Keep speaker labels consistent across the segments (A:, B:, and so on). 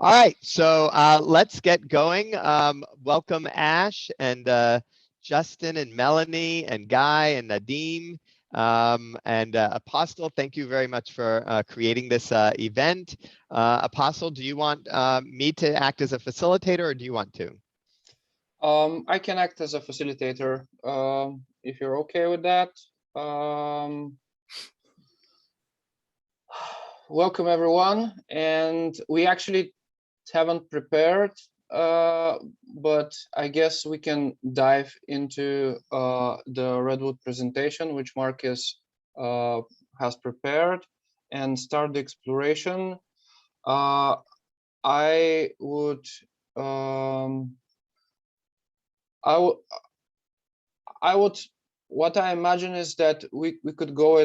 A: All right, so let's get going. Welcome Ash and Justin and Melanie and Guy and Nadim and Apostle. Thank you very much for creating this event. Apostle, do you want me to act as a facilitator or do you want to?
B: I can act as a facilitator if you're okay with that. Welcome everyone, and we actually haven't prepared, but I guess we can dive into the Redwood presentation, which Marcus has prepared, and start the exploration. I would what I imagine is that we could go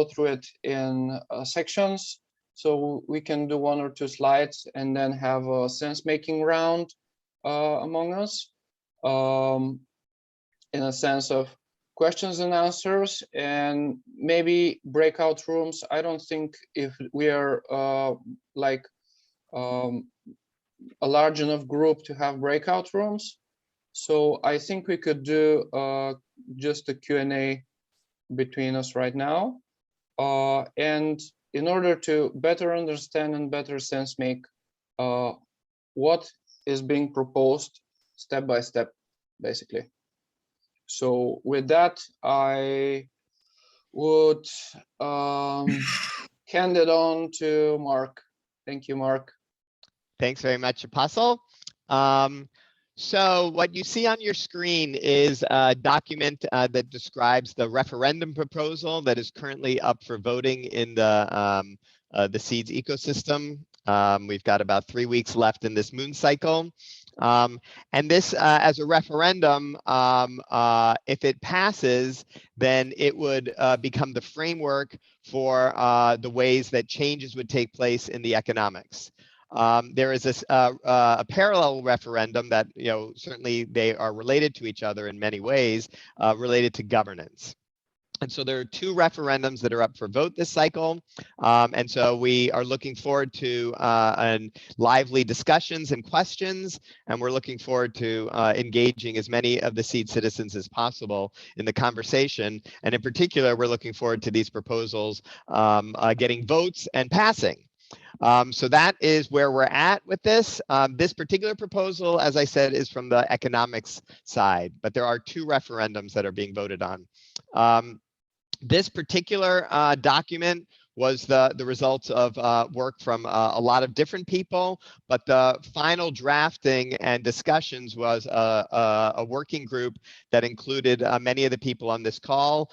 B: through it in sections. So we can do 1 or 2 slides and then have a sense-making round among us, in a sense of questions and answers, and maybe breakout rooms. I don't think if we are a large enough group to have breakout rooms. So I think we could do just a Q&A between us right now. And in order to better understand and better sense make what is being proposed step by step, basically. So with that, I would hand it on to Mark. Thank you, Mark.
A: Thanks very much, Apostle. So what you see on your screen is a document that describes the referendum proposal that is currently up for voting in the seeds ecosystem. We've got about 3 weeks left in this moon cycle. And this, as a referendum, if it passes, then it would become the framework for the ways that changes would take place in the economics. There is a parallel referendum that, certainly they are related to each other in many ways, related to governance. And so there are 2 referendums that are up for vote this cycle. And so we are looking forward to lively discussions and questions. And we're looking forward to engaging as many of the seed citizens as possible in the conversation. And in particular, we're looking forward to these proposals getting votes and passing. So that is where we're at with this. This particular proposal, as I said, is from the economics side, but there are 2 referendums that are being voted on. This particular document was the result of work from a lot of different people, but the final drafting and discussions was a working group that included many of the people on this call,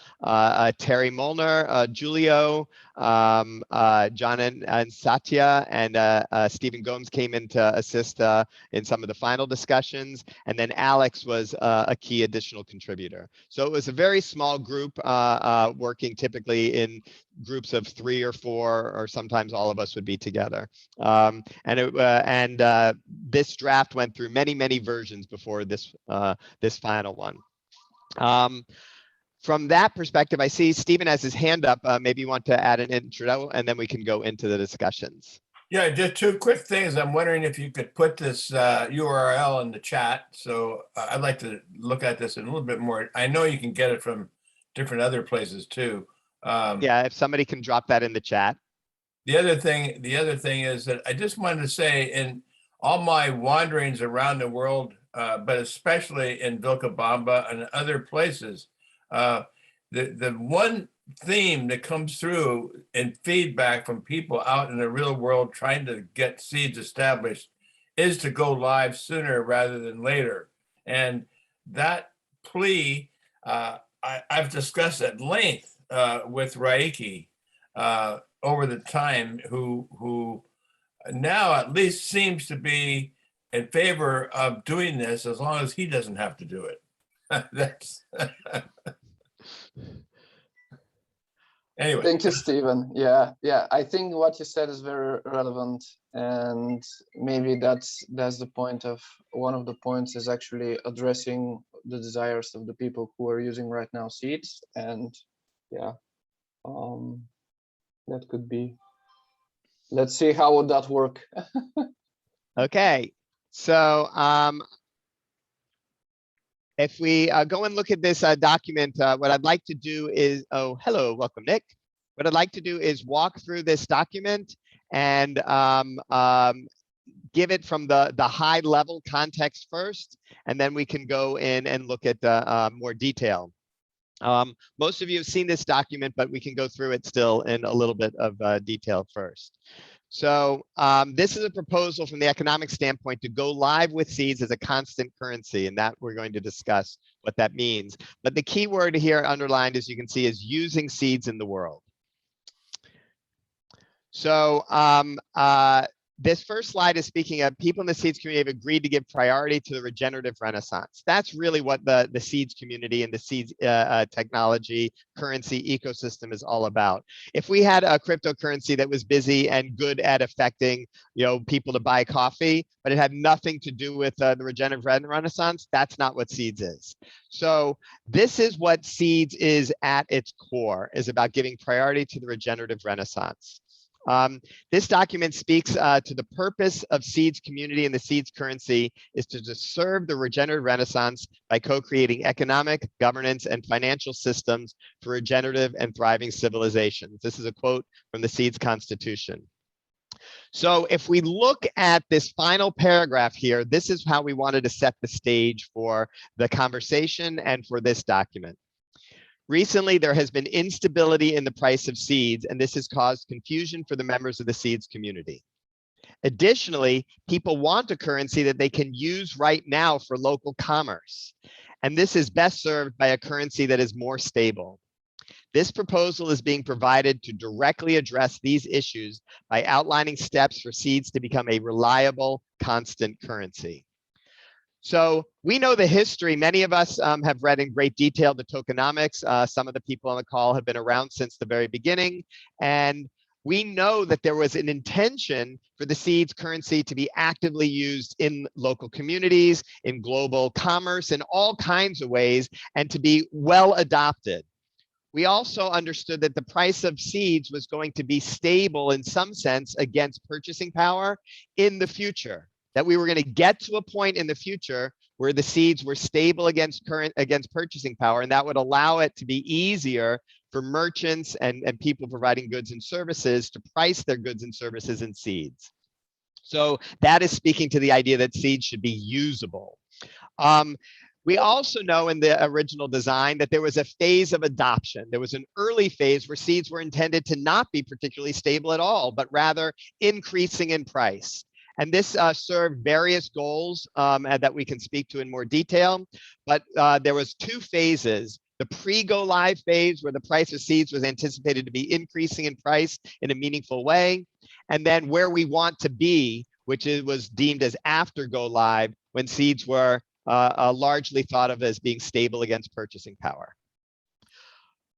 A: Terry Molnar, Julio, John and Satya, and Stephen Gomes came in to assist in some of the final discussions, and then Alex was a key additional contributor. So it was a very small group working typically in groups of 3 or 4, or sometimes all of us would be together. This draft went through many versions before this final one. From that perspective, I see Stephen has his hand up. Maybe you want to add an intro, and then we can go into the discussions.
C: Yeah, just 2 quick things. I'm wondering if you could put this URL in the chat. So I'd like to look at this in a little bit more. I know you can get it from different other places too.
A: Yeah, if somebody can drop that in the chat.
C: The other thing is that I just wanted to say, in all my wanderings around the world, but especially in Vilcabamba and other places, the one theme that comes through in feedback from people out in the real world trying to get seeds established is to go live sooner rather than later. And that plea, I've discussed at length with Raiki over the time, who now at least seems to be in favor of doing this as long as he doesn't have to do it. That's anyway.
B: Thank you, Stephen. Yeah, I think what you said is very relevant, and maybe that's the point of one of the points is actually addressing the desires of the people who are using right now seeds, and yeah, that could be. Let's see how would that work.
A: Okay, so if we go and look at this document, what I'd like to do is, oh, hello, welcome, Nick. What I'd like to do is walk through this document and give it from the high level context first, and then we can go in and look at more detail. Most of you have seen this document, but we can go through it still in a little bit of detail first. So this is a proposal from the economic standpoint to go live with seeds as a constant currency, and that we're going to discuss what that means. But the key word here underlined, as you can see, is using seeds in the world. So this first slide is speaking of people in the seeds community have agreed to give priority to the regenerative renaissance. That's really what the seeds community and the seeds technology currency ecosystem is all about. If we had a cryptocurrency that was busy and good at affecting, people to buy coffee, but it had nothing to do with the regenerative renaissance, that's not what seeds is. So this is what seeds is at its core, is about giving priority to the regenerative renaissance. This document speaks to the purpose of seeds community and the seeds currency is to serve the regenerative renaissance by co-creating economic, governance, and financial systems for regenerative and thriving civilizations. This is a quote from the seeds constitution. So if we look at this final paragraph here, this is how we wanted to set the stage for the conversation and for this document. Recently, there has been instability in the price of seeds, and this has caused confusion for the members of the seeds community. Additionally, people want a currency that they can use right now for local commerce, and this is best served by a currency that is more stable. This proposal is being provided to directly address these issues by outlining steps for seeds to become a reliable, constant currency. So we know the history. Many of us have read in great detail the tokenomics. Some of the people on the call have been around since the very beginning. And we know that there was an intention for the seeds currency to be actively used in local communities, in global commerce, in all kinds of ways, and to be well adopted. We also understood that the price of seeds was going to be stable in some sense against purchasing power in the future. That we were going to get to a point in the future where the seeds were stable against purchasing power, and that would allow it to be easier for merchants and people providing goods and services to price their goods and services in seeds. So that is speaking to the idea that seeds should be usable. We also know in the original design that there was a phase of adoption. There was an early phase where seeds were intended to not be particularly stable at all, but rather increasing in price. And this served various goals that we can speak to in more detail. But there was two phases. The pre-go live phase, where the price of seeds was anticipated to be increasing in price in a meaningful way. And then where we want to be, which was deemed as after go live, when seeds were largely thought of as being stable against purchasing power.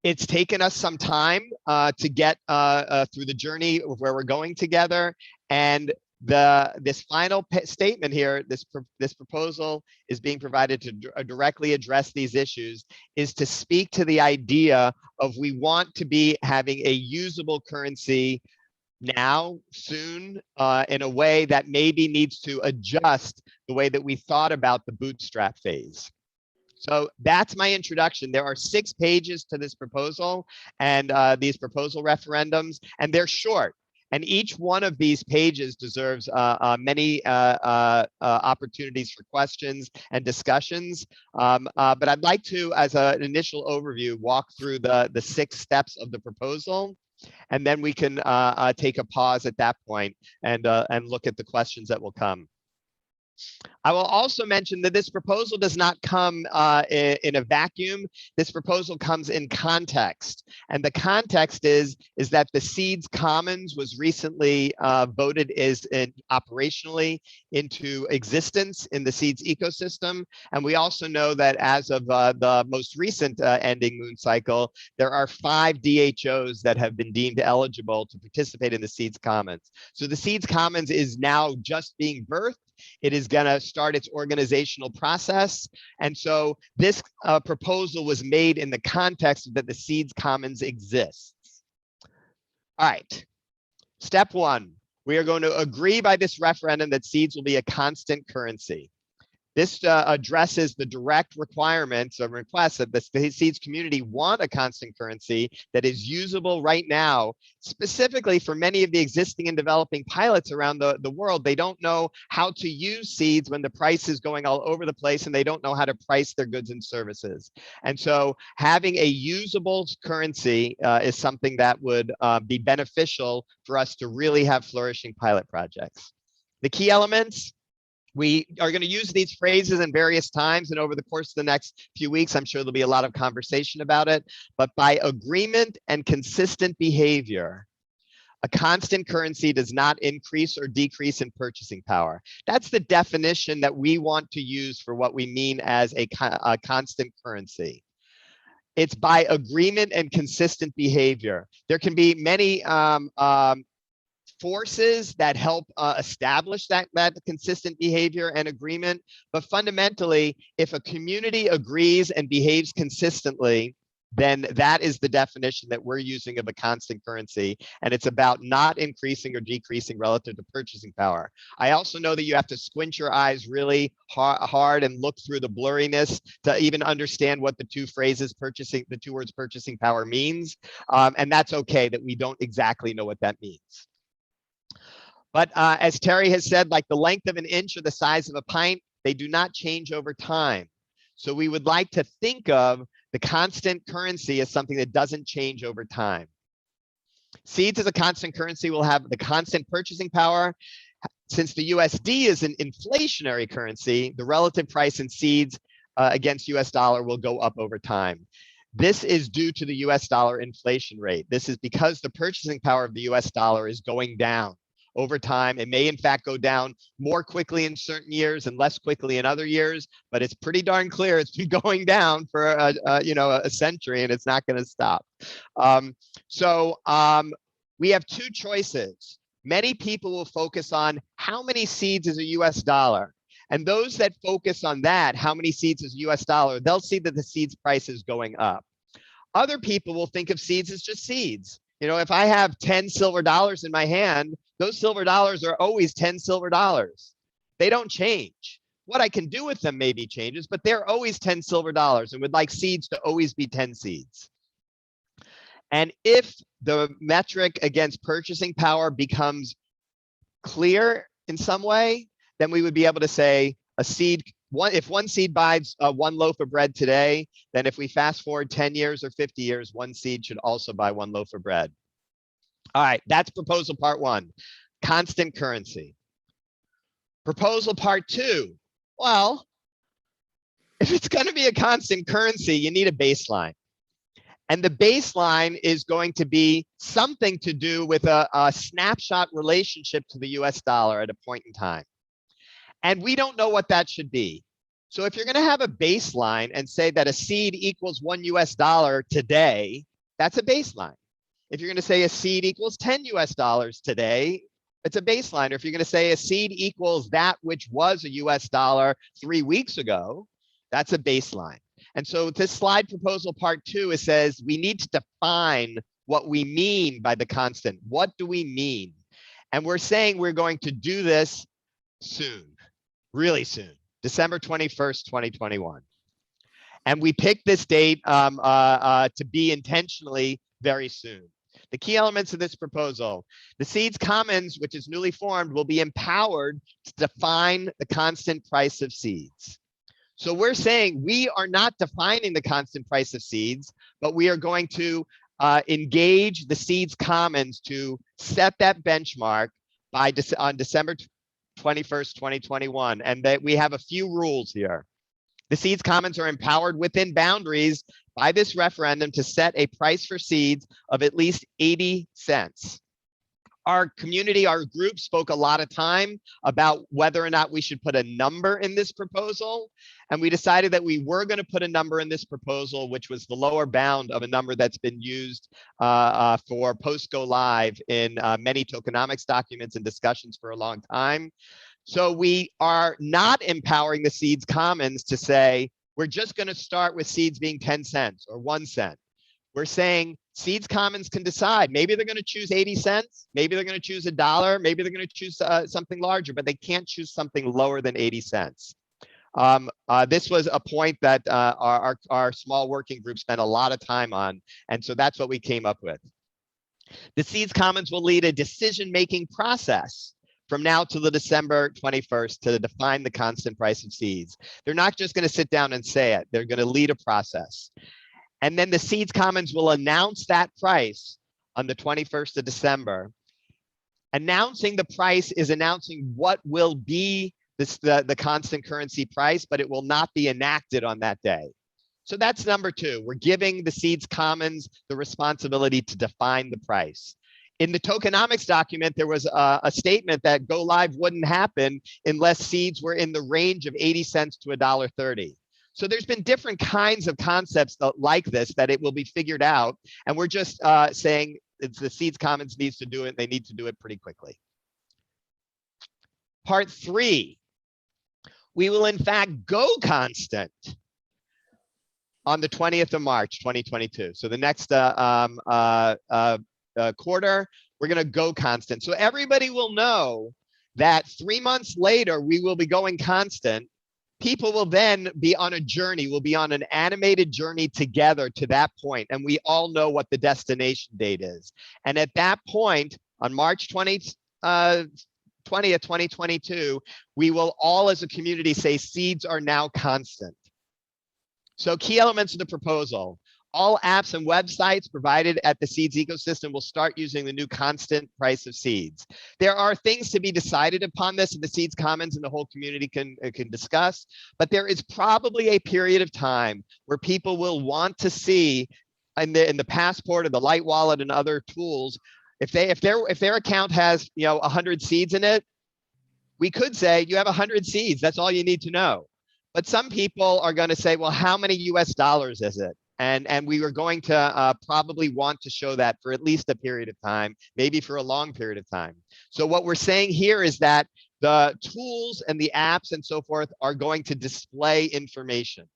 A: It's taken us some time to get through the journey of where we're going together. And this final statement here, this proposal is being provided to directly address these issues, is to speak to the idea of we want to be having a usable currency now, soon, in a way that maybe needs to adjust the way that we thought about the bootstrap phase. So that's my introduction. There are 6 pages to this proposal and these proposal referendums, and they're short. And each one of these pages deserves many opportunities for questions and discussions. But I'd like to, as an initial overview, walk through the 6 steps of the proposal. And then we can take a pause at that point and look at the questions that will come. I will also mention that this proposal does not come in a vacuum. This proposal comes in context. And the context is that the Seeds Commons was recently voted operationally into existence in the Seeds ecosystem. And we also know that as of the most recent ending moon cycle, there are 5 DHOs that have been deemed eligible to participate in the Seeds Commons. So the Seeds Commons is now just being birthed. It is going to start its organizational process. And so this proposal was made in the context that the Seeds Commons exists. All right. Step 1, We are going to agree by this referendum that seeds will be a constant currency. This addresses the direct requirements or requests that the seeds community want a constant currency that is usable right now, specifically for many of the existing and developing pilots around the world. They don't know how to use seeds when the price is going all over the place, and they don't know how to price their goods and services. And so having a usable currency is something that would be beneficial for us to really have flourishing pilot projects. The key elements: we are going to use these phrases in various times, and over the course of the next few weeks, I'm sure there'll be a lot of conversation about it. But by agreement and consistent behavior, a constant currency does not increase or decrease in purchasing power. That's the definition that we want to use for what we mean as a constant currency. It's by agreement and consistent behavior. There can be many forces that help establish that consistent behavior and agreement. But fundamentally, if a community agrees and behaves consistently, then that is the definition that we're using of a constant currency. And it's about not increasing or decreasing relative to purchasing power. I also know that you have to squint your eyes really hard and look through the blurriness to even understand what the two words purchasing power means. And that's okay that we don't exactly know what that means. But as Terry has said, like the length of an inch or the size of a pint, they do not change over time. So we would like to think of the constant currency as something that doesn't change over time. Seeds as a constant currency will have the constant purchasing power. Since the USD is an inflationary currency, the relative price in seeds against US dollar will go up over time. This is due to the US dollar inflation rate. This is because the purchasing power of the US dollar is going down over time. It may in fact go down more quickly in certain years and less quickly in other years, but it's pretty darn clear it's been going down for a century, and it's not going to stop. We have two choices. Many people will focus on how many seeds is a US dollar. And those that focus on that, how many seeds is a US dollar, they'll see that the seeds price is going up. Other people will think of seeds as just seeds. You know, if I have 10 silver dollars in my hand, those silver dollars are always 10 silver dollars. They don't change. What I can do with them maybe changes, but they're always 10 silver dollars, and would like seeds to always be 10 seeds. And if the metric against purchasing power becomes clear in some way, then we would be able to say a seed, if one seed buys one loaf of bread today, then if we fast forward 10 years or 50 years, one seed should also buy one loaf of bread. All right, that's proposal part one, constant currency. Proposal part two, well, if it's going to be a constant currency, you need a baseline. And the baseline is going to be something to do with a snapshot relationship to the US dollar at a point in time. And we don't know what that should be. So if you're going to have a baseline and say that a seed equals $1 US today, that's a baseline. If you're going to say a seed equals 10 US dollars today, it's a baseline. Or if you're going to say a seed equals that which was a US dollar 3 weeks ago, that's a baseline. And so this slide proposal part two, it says we need to define what we mean by the constant. What do we mean? And we're saying we're going to do this soon, really soon, December 21st, 2021. And we picked this date to be intentionally very soon. The key elements of this proposal: the Seeds Commons, which is newly formed, will be empowered to define the constant price of seeds. So we're saying we are not defining the constant price of seeds, but we are going to engage the Seeds Commons to set that benchmark on December 21st, 2021. And that we have a few rules here. The Seeds Commons are empowered within boundaries by this referendum to set a price for seeds of at least 80 cents. Our community, our group spoke a lot of time about whether or not we should put a number in this proposal. And we decided that we were going to put a number in this proposal, which was the lower bound of a number that's been used for post-go live in many tokenomics documents and discussions for a long time. So we are not empowering the Seeds Commons to say, we're just going to start with seeds being 10 cents or 1 cent. We're saying Seeds Commons can decide. Maybe they're going to choose 80 cents. Maybe they're going to choose $1. Maybe they're going to choose something larger, but they can't choose something lower than 80 cents. This was a point that our small working group spent a lot of time on. And so that's what we came up with. The Seeds Commons will lead a decision-making process from now to the December 21st to define the constant price of seeds. They're not just going to sit down and say it. They're going to lead a process. And then the Seeds Commons will announce that price on the 21st of December. Announcing the price is announcing what will be the constant currency price, but it will not be enacted on that day. So that's number 2. We're giving the Seeds Commons the responsibility to define the price. In the tokenomics document, there was a statement that go live wouldn't happen unless seeds were in the range of 80 cents to $1.30. So there's been different kinds of concepts like this that it will be figured out. And we're just saying it's the Seeds Commons needs to do it. They need to do it pretty quickly. Part 3, we will in fact go constant on the 20th of March, 2022. So the next quarter, we're going to go constant. So everybody will know that 3 months later, we will be going constant. People will then be on a journey, we'll be on an animated journey together to that point, and we all know what the destination date is. And at that point, on March 20th, 2022, we will all as a community say seeds are now constant. So key elements of the proposal. All apps and websites provided at the seeds ecosystem will start using the new constant price of seeds. There are things to be decided upon this in the Seeds Commons and the whole community can discuss, but there is probably a period of time where people will want to see in the Passport or the Light Wallet and other tools, if their account has 100 seeds in it, we could say you have 100 seeds. That's all you need to know. But some people are going to say, well, how many US dollars is it? And we were going to probably want to show that for at least a period of time, maybe for a long period of time. So what we're saying here is that the tools and the apps and so forth are going to display information.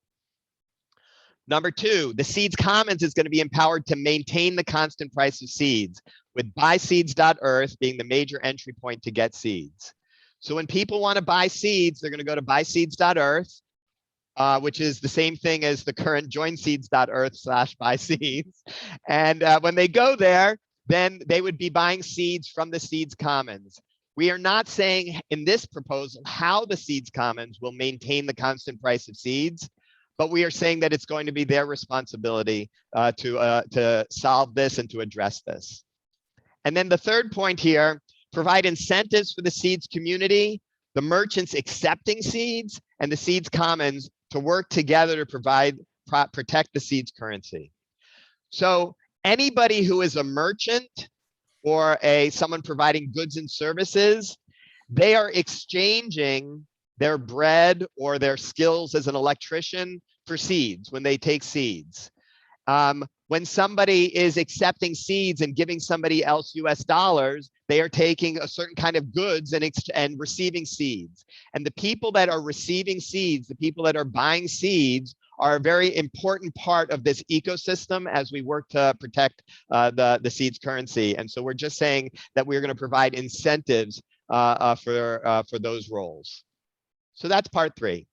A: Number 2, the Seeds Commons is going to be empowered to maintain the constant price of seeds, with buyseeds.earth being the major entry point to get seeds. So when people want to buy seeds, they're going to go to buyseeds.earth. Which is the same thing as the current joinseeds.earth/buyseeds. And when they go there, then they would be buying seeds from the Seeds Commons. We are not saying in this proposal how the Seeds Commons will maintain the constant price of seeds, but we are saying that it's going to be their responsibility to solve this and to address this. And then the third point here, provide incentives for the seeds community, the merchants accepting seeds, and the Seeds Commons to work together to protect the seeds currency. So anybody who is a merchant or someone providing goods and services, they are exchanging their bread or their skills as an electrician for seeds when they take seeds. When somebody is accepting seeds and giving somebody else US dollars, they are taking a certain kind of goods and receiving seeds. And the people that are receiving seeds, the people that are buying seeds, are a very important part of this ecosystem as we work to protect the seeds currency. And so we're just saying that we're going to provide incentives for those roles. So that's part 3.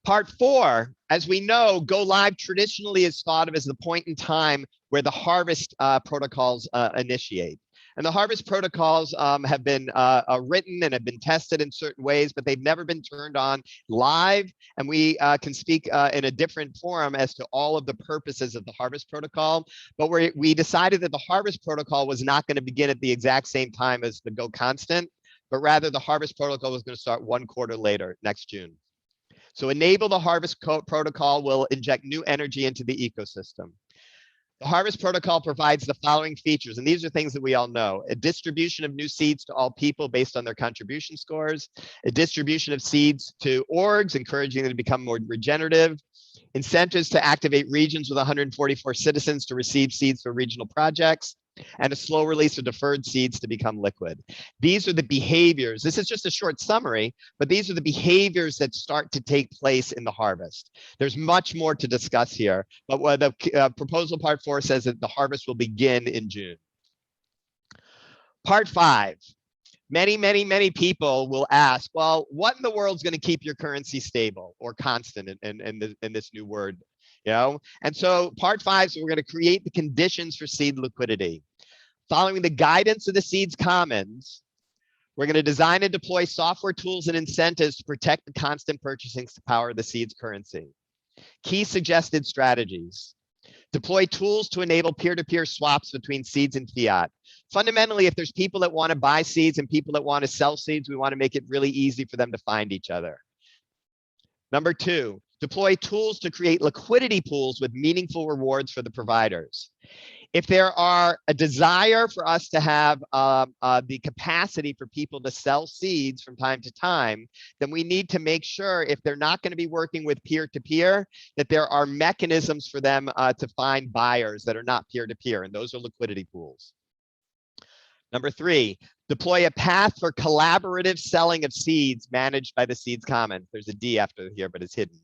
A: Part 4, as we know, go live traditionally is thought of as the point in time where the harvest protocols initiate. And the harvest protocols have been written and have been tested in certain ways, but they've never been turned on live. And we can speak in a different forum as to all of the purposes of the harvest protocol. But we decided that the harvest protocol was not going to begin at the exact same time as the Go Constant, but rather the harvest protocol was going to start 1 quarter later, next June. So enable the harvest protocol will inject new energy into the ecosystem. The harvest protocol provides the following features, and these are things that we all know: a distribution of new seeds to all people based on their contribution scores, a distribution of seeds to orgs, encouraging them to become more regenerative, incentives to activate regions with 144 citizens to receive seeds for regional projects, and a slow release of deferred seeds to become liquid. These are the behaviors. This is just a short summary, but these are the behaviors that start to take place in the harvest. There's much more to discuss here, but what the proposal part 4 says that the harvest will begin in June. Part 5. Many people will ask, well, what in the world is going to keep your currency stable or constant in this new word, you know? And so part 5 is we're going to create the conditions for seed liquidity. Following the guidance of the Seeds Commons, we're going to design and deploy software tools and incentives to protect the constant purchasing power of the seeds currency. Key suggested strategies. Deploy tools to enable peer-to-peer swaps between seeds and fiat. Fundamentally, if there's people that want to buy seeds and people that want to sell seeds, we want to make it really easy for them to find each other. Number 2, deploy tools to create liquidity pools with meaningful rewards for the providers. If there are a desire for us to have the capacity for people to sell seeds from time to time, then we need to make sure if they're not going to be working with peer-to-peer, that there are mechanisms for them to find buyers that are not peer-to-peer, and those are liquidity pools. Number 3, deploy a path for collaborative selling of seeds managed by the Seeds Commons. There's a D after here, but it's hidden.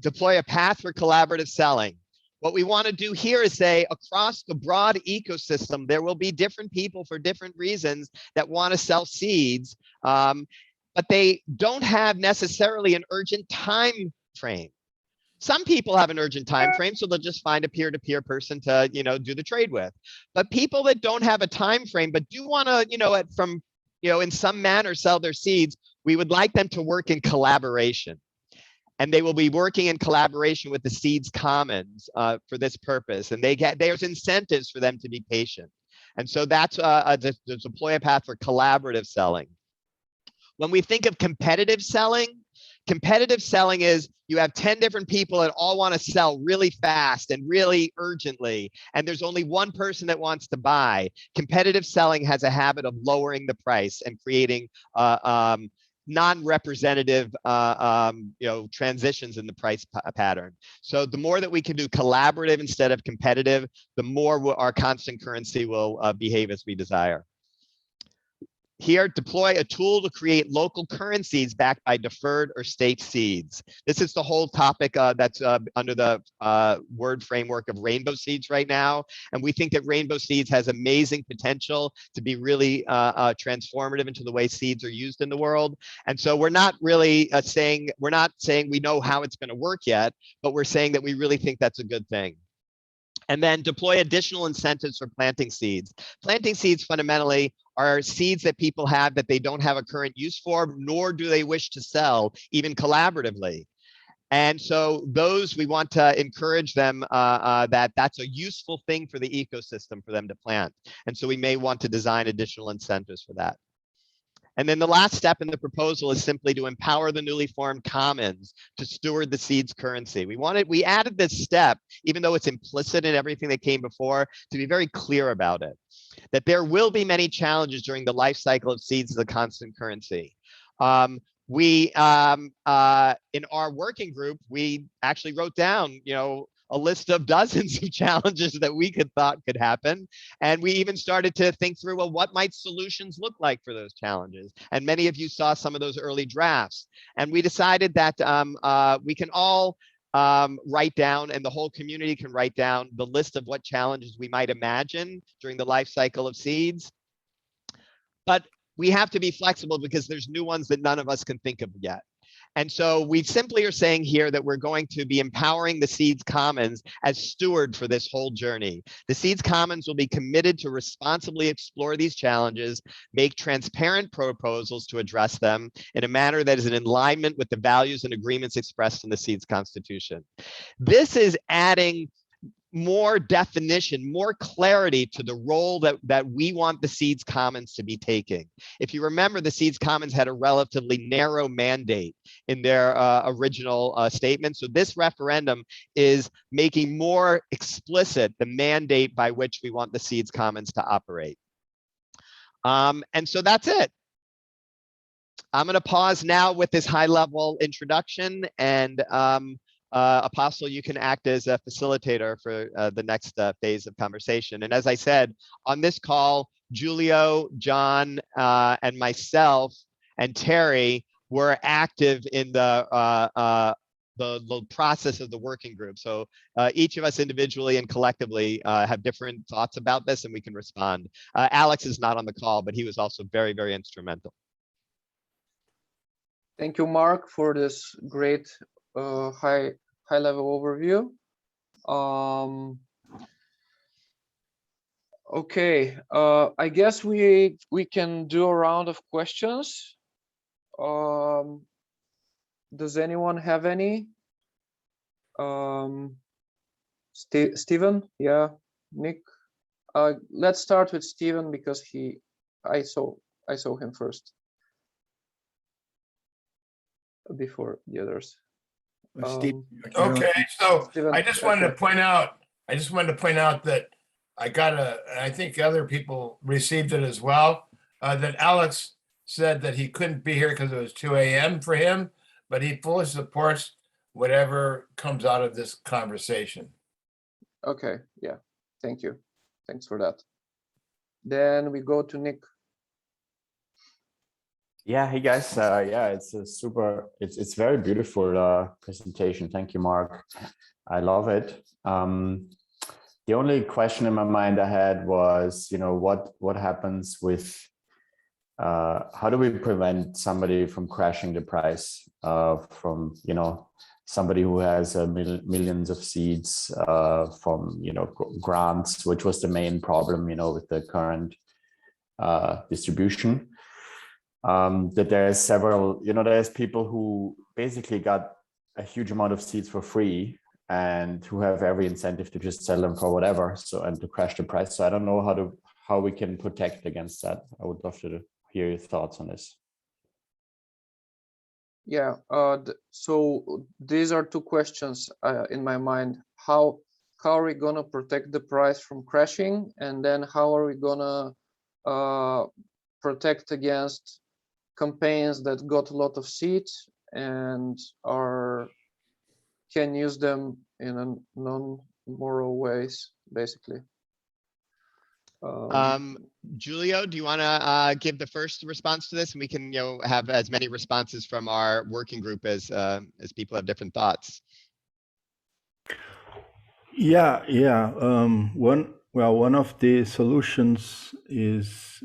A: Deploy a path for collaborative selling. What we want to do here is say across the broad ecosystem, there will be different people for different reasons that want to sell seeds, but they don't have necessarily an urgent time frame. Some people have an urgent time frame, so they'll just find a peer-to-peer person to, do the trade with. But people that don't have a time frame, but do want to, in some manner sell their seeds, we would like them to work in collaboration. And they will be working in collaboration with the Seeds Commons for this purpose. And there's incentives for them to be patient. And so that's to deploy a path for collaborative selling. When we think of competitive selling is you have 10 different people that all want to sell really fast and really urgently, and there's only one person that wants to buy. Competitive selling has a habit of lowering the price and creating non-representative transitions in the price pattern. So the more that we can do collaborative instead of competitive, the more our constant currency will behave as we desire. Here, deploy a tool to create local currencies backed by deferred or staked seeds. This is the whole topic that's under the word framework of rainbow seeds right now. And we think that rainbow seeds has amazing potential to be really transformative into the way seeds are used in the world. And so we're not really saying we know how it's going to work yet, but we're saying that we really think that's a good thing. And then deploy additional incentives for planting seeds. Planting seeds fundamentally are seeds that people have that they don't have a current use for, nor do they wish to sell, even collaboratively. And so those, we want to encourage them that's a useful thing for the ecosystem for them to plant. And so we may want to design additional incentives for that. And then the last step in the proposal is simply to empower the newly formed commons to steward the seeds currency. We added this step, even though it's implicit in everything that came before, to be very clear about it, that there will be many challenges during the life cycle of seeds as a constant currency. In our working group, we actually wrote down, a list of dozens of challenges that we thought could happen. And we even started to think through, well, what might solutions look like for those challenges? And many of you saw some of those early drafts. And we decided that we can all write down, and the whole community can write down the list of what challenges we might imagine during the life cycle of seeds. But we have to be flexible because there's new ones that none of us can think of yet. And so we simply are saying here that we're going to be empowering the Seeds Commons as steward for this whole journey. The Seeds Commons will be committed to responsibly explore these challenges, make transparent proposals to address them in a manner that is in alignment with the values and agreements expressed in the Seeds Constitution. This is adding more definition, more clarity to the role that we want the Seeds Commons to be taking. If you remember, the Seeds Commons had a relatively narrow mandate in their original statement. So this referendum is making more explicit the mandate by which we want the Seeds Commons to operate. And so that's it. I'm going to pause now with this high-level introduction, and Apostle, you can act as a facilitator for the next phase of conversation. And as I said, on this call, Julio, John, and myself and Terry were active in the process of the working group. So each of us individually and collectively have different thoughts about this, and we can respond. Alex is not on the call, but he was also very, very instrumental.
B: Thank you, Mark, for this great high level overview. Okay, I guess we can do a round of questions. Does anyone have any? Stephen, yeah, Nick. Let's start with Stephen because I saw him first before the others.
C: Okay, so
B: Stephen,
C: I just wanted to point out that I think other people received it as well, that Alex said that he couldn't be here because it was 2 a.m. for him, but he fully supports whatever comes out of this conversation.
B: Okay, yeah, thank you. Thanks for that. Then we go to Nick.
D: Yeah, hey guys. Yeah, it's a it's very beautiful presentation. Thank you, Mark. I love it. The only question in my mind I had was, what happens with how do we prevent somebody from crashing the price from somebody who has millions of seeds from grants, which was the main problem with the current distribution. That there's several, there's people who basically got a huge amount of seeds for free and who have every incentive to just sell them for whatever, and to crash the price. So I don't know how we can protect against that. I would love to hear your thoughts on this.
B: Yeah, so these are two questions in my mind. How are we gonna protect the price from crashing, and then how are we gonna protect against campaigns that got a lot of seats and can use them in a non-moral ways, basically.
A: Julio, do you want to give the first response to this, and we can have as many responses from our working group as people have different thoughts?
E: Yeah. One of the solutions is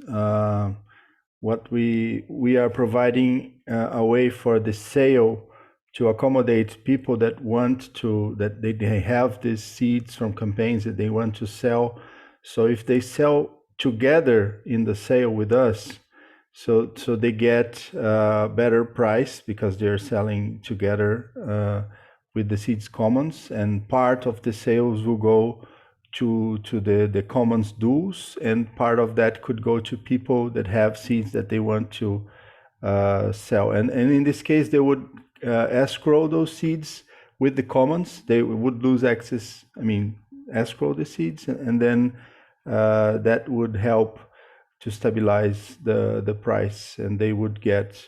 E: what we are providing a way for the sale to accommodate people that they have these seeds from campaigns that they want to sell. So if they sell together in the sale with us, so they get a better price because they're selling together with the seeds commons, and part of the sales will go to the commons dues, and part of that could go to people that have seeds that they want to sell. And in this case, they would escrow those seeds with the commons. They would lose access, escrow the seeds, and then that would help to stabilize the price, and they would get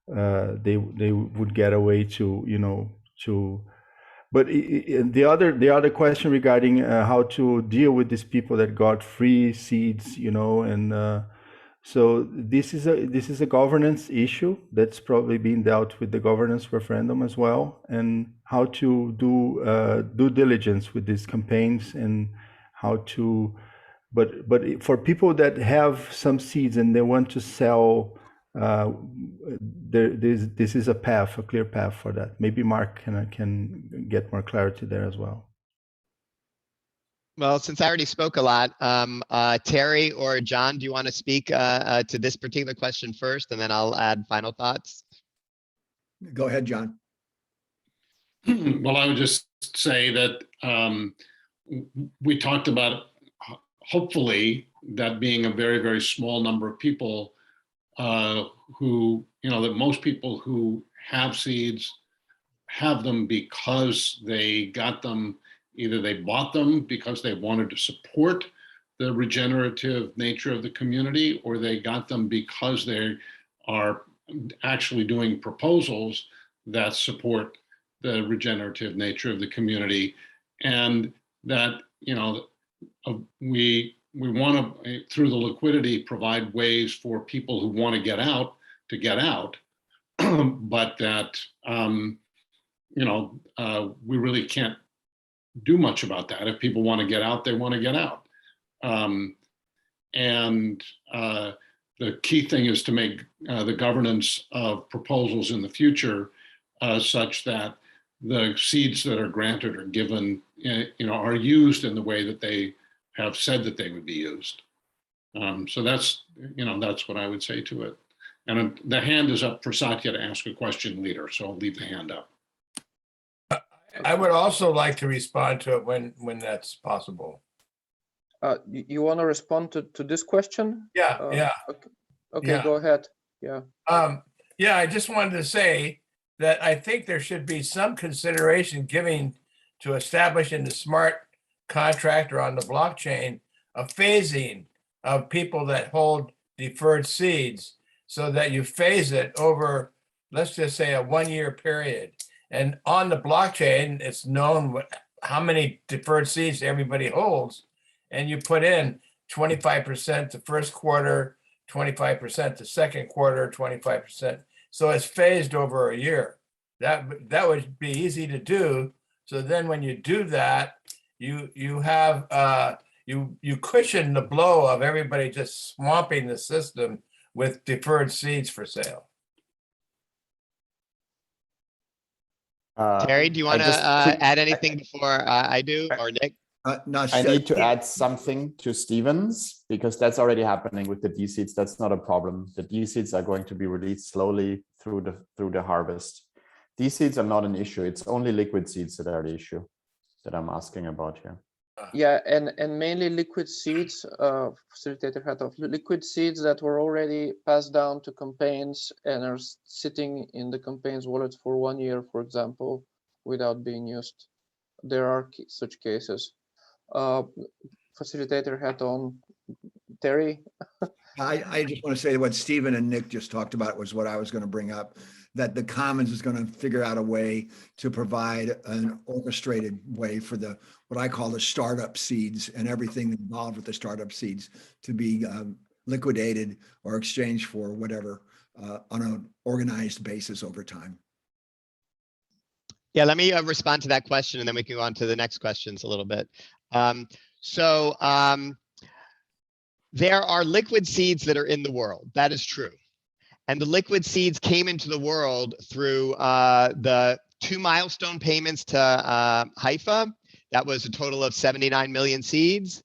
E: they would get a way to But the other question regarding how to deal with these people that got free seeds, and so this is a governance issue that's probably being dealt with the governance referendum as well, and how to do due diligence with these campaigns, and how to, but for people that have some seeds and they want to sell, this is a clear path for that. Maybe Mark can get more clarity there as well.
A: Well, since I already spoke a lot, Terry or John, do you want to speak to this particular question first, and then I'll add final thoughts?
F: Go ahead, John.
G: Well, I would just say that we talked about hopefully that being a very, very small number of people who, that most people who have seeds have them because they got them, either they bought them because they wanted to support the regenerative nature of the community, or they got them because they are actually doing proposals that support the regenerative nature of the community, and that, you know, we want to, through the liquidity, provide ways for people who want to get out, but that, you know, we really can't do much about that. If people want to get out, they want to get out. The key thing is to make the governance of proposals in the future such that the seeds that are granted or given, you know, are used in the way that they have said that they would be used. So that's, you know, that's what I would say to it. And the hand is up for Satya to ask a question later, so I'll leave the hand up.
C: I would also like to respond to it when that's possible.
B: You want to respond to this question?
C: Yeah, yeah.
B: Okay,
C: Yeah.
B: go ahead. Yeah.
C: Yeah, I just wanted to say that I think there should be some consideration given to establishing the smart contract or on the blockchain a phasing of people that hold deferred seeds, so that you phase it over, let's just say, a 1-year period. And on the blockchain, it's known how many deferred seeds everybody holds. And you put in 25% the first quarter, 25% the second quarter, 25%. So it's phased over a year. That would be easy to do. So then when you do that, you have you cushion the blow of everybody just swamping the system with deferred seeds for sale.
A: Terry, do you want to add anything before I do, or Nick?
F: No,
D: I need to add something to Stevens, because that's already happening with the D-seeds. That's not a problem. The D-seeds are going to be released slowly through the harvest. D-seeds are not an issue. It's only liquid seeds that are the issue that I'm asking about here.
B: Yeah, and mainly liquid seeds, facilitator had of liquid seeds that were already passed down to campaigns and are sitting in the campaign's wallet for 1 year, for example, without being used. There are such cases. Facilitator hat on. Terry?
F: I just want to say what Stephen and Nick just talked about was what I was going to bring up, that the Commons is going to figure out a way to provide an orchestrated way for the, what I call the startup seeds and everything involved with the startup seeds to be liquidated or exchanged for whatever on an organized basis over time.
A: Yeah, let me respond to that question, and then we can go on to the next questions a little bit. There are liquid seeds that are in the world. That is true. And the liquid seeds came into the world through the 2 milestone payments to Haifa. That was a total of 79 million seeds.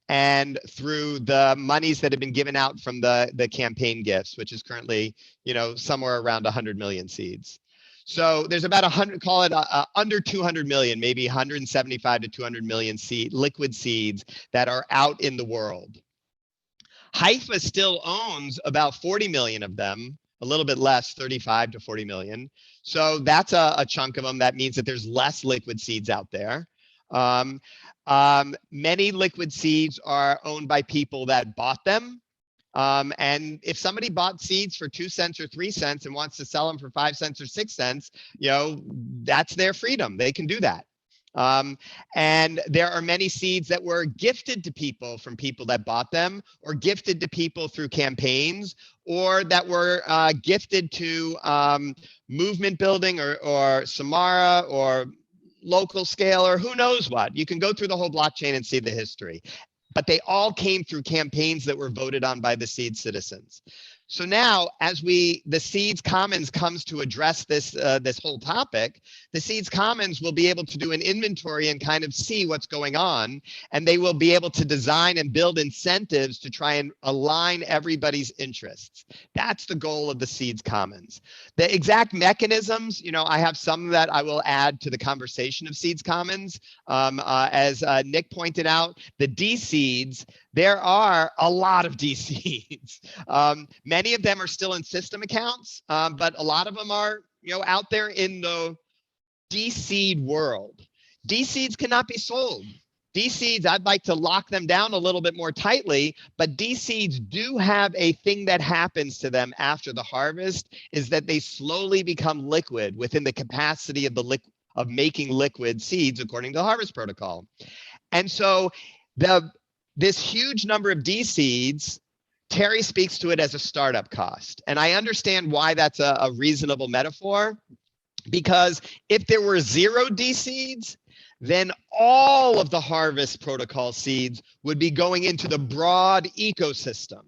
A: And through the monies that have been given out from the campaign gifts, which is currently, you know, somewhere around 100 million seeds. So there's about 100, call it under 200 million, maybe 175 to 200 million liquid seeds that are out in the world. Haifa still owns about 40 million of them, a little bit less, 35 to 40 million. So that's a chunk of them. That means that there's less liquid seeds out there. Many liquid seeds are owned by people that bought them. And if somebody bought seeds for 2 cents or 3 cents and wants to sell them for 5 cents or 6 cents, you know, that's their freedom. They can do that. And there are many seeds that were gifted to people from people that bought them, or gifted to people through campaigns, or that were gifted to movement building or Samara or local scale or who knows what. You can go through the whole blockchain and see the history. But they all came through campaigns that were voted on by the seed citizens. So now, as the Seeds Commons comes to address this whole topic, the Seeds Commons will be able to do an inventory and kind of see what's going on, and they will be able to design and build incentives to try and align everybody's interests. That's the goal of the Seeds Commons. The exact mechanisms, you know, I have some that I will add to the conversation of Seeds Commons. As Nick pointed out, the D-Seeds, there are a lot of D-Seeds. Many of them are still in system accounts, but a lot of them are, you know, out there in the D-Seed world. D-Seeds cannot be sold. De-seeds, I'd like to lock them down a little bit more tightly, but de-seeds do have a thing that happens to them after the harvest, is that they slowly become liquid within the capacity of of making liquid seeds according to the harvest protocol. And so this huge number of de-seeds, Terry speaks to it as a startup cost. And I understand why that's a reasonable metaphor, because if there were 0 de-seeds, then all of the harvest protocol seeds would be going into the broad ecosystem.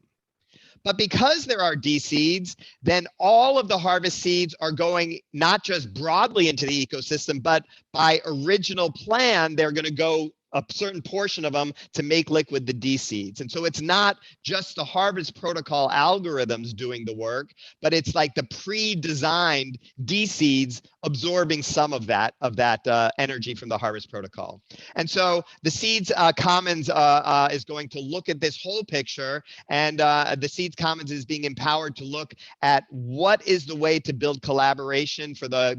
A: But because there are de-seeds, then all of the harvest seeds are going not just broadly into the ecosystem, but by original plan, they're going to go a certain portion of them to make liquid the de-seeds. And so it's not just the harvest protocol algorithms doing the work, but it's like the pre-designed de-seeds absorbing some of that energy from the harvest protocol. And so the Seeds Commons is going to look at this whole picture, and the Seeds Commons is being empowered to look at what is the way to build collaboration for the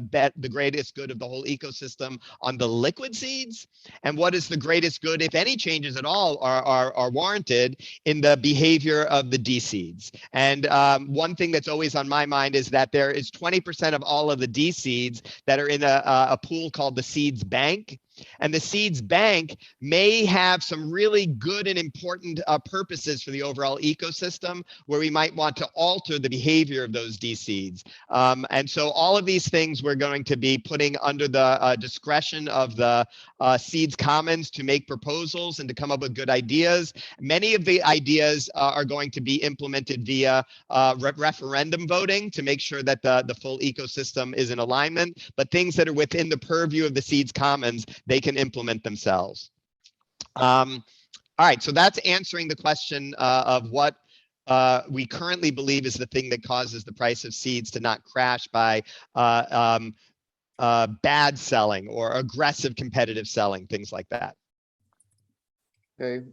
A: greatest good of the whole ecosystem on the liquid seeds, and what is the greatest good, if any changes at all are warranted, in the behavior of the de-seeds. And one thing that's always on my mind is that there is 20% of all of the de-seeds that are in a pool called the Seeds Bank. And the Seeds Bank may have some really good and important purposes for the overall ecosystem, where we might want to alter the behavior of those de-seeds. And so all of these things we're going to be putting under the discretion of the Seeds Commons to make proposals and to come up with good ideas. Many of the ideas are going to be implemented via referendum voting to make sure that the full ecosystem is in alignment. But things that are within the purview of the Seeds Commons, they can implement themselves. All right, so that's answering the question of what we currently believe is the thing that causes the price of seeds to not crash by bad selling or aggressive competitive selling, things like that.
B: Okay,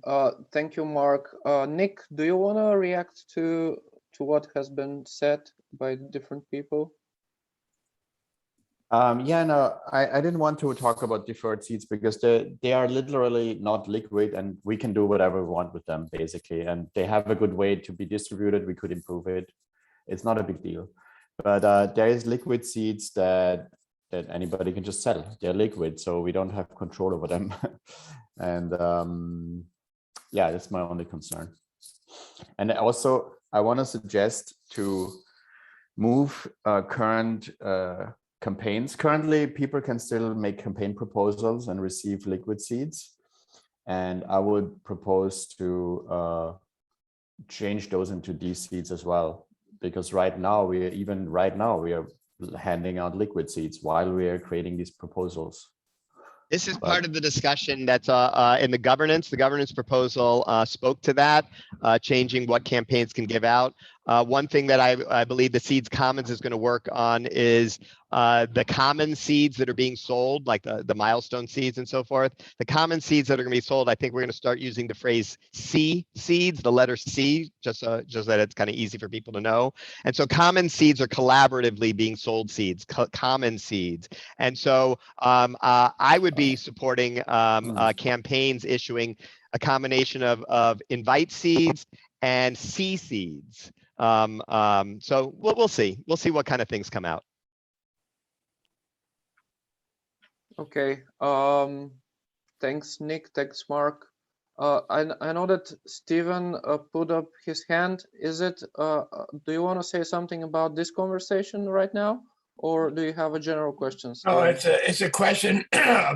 B: thank you, Mark. Nick, do you want to react to what has been said by different people?
D: Yeah, no, I didn't want to talk about deferred seeds because they are literally not liquid, and we can do whatever we want with them, basically. And they have a good way to be distributed. We could improve it. It's not a big deal. But there is liquid seeds that anybody can just sell. They're liquid, so we don't have control over them. And yeah, that's my only concern. And also, I want to suggest to move current campaigns. Currently, people can still make campaign proposals and receive liquid seeds. And I would propose to change those into these seeds as well. Because right now, we are handing out liquid seeds while we are creating these proposals.
A: This is part of the discussion that's in the governance. The governance proposal spoke to that, changing what campaigns can give out. One thing that I believe the Seeds Commons is going to work on is the common seeds that are being sold, like the milestone seeds and so forth. The common seeds that are going to be sold, I think we're going to start using the phrase C seeds, the letter C, just that it's kind of easy for people to know. And so common seeds are collaboratively being sold seeds, common seeds. And so I would be supporting campaigns issuing a combination of invite seeds and C seeds. So we'll see. We'll see what kind of things come out.
B: Okay. Thanks, Nick. Thanks, Mark. I know that Stephen put up his hand. Is it? Do you want to say something about this conversation right now, or do you have a general question?
C: Oh, it's a question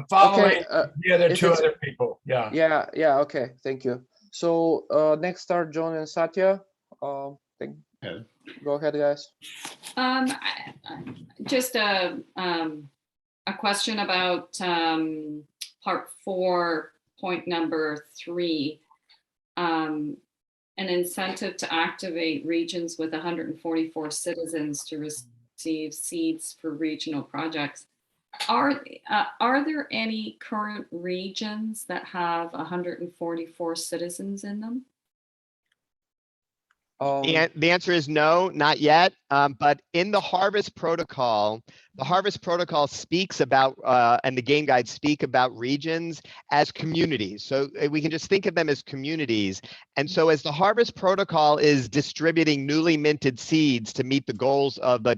C: following the other two other people. Yeah.
B: Yeah. Okay. Thank you. So next are John and Satya. Go ahead, guys.
H: Just a question about part 4, point number 3, an incentive to activate regions with 144 citizens to receive seeds for regional projects. Are there any current regions that have 144 citizens in them?
A: The answer is no, not yet. But in the Harvest Protocol speaks about, and the game guides speak about regions as communities. So we can just think of them as communities. And so as the Harvest Protocol is distributing newly minted seeds to meet the goals of the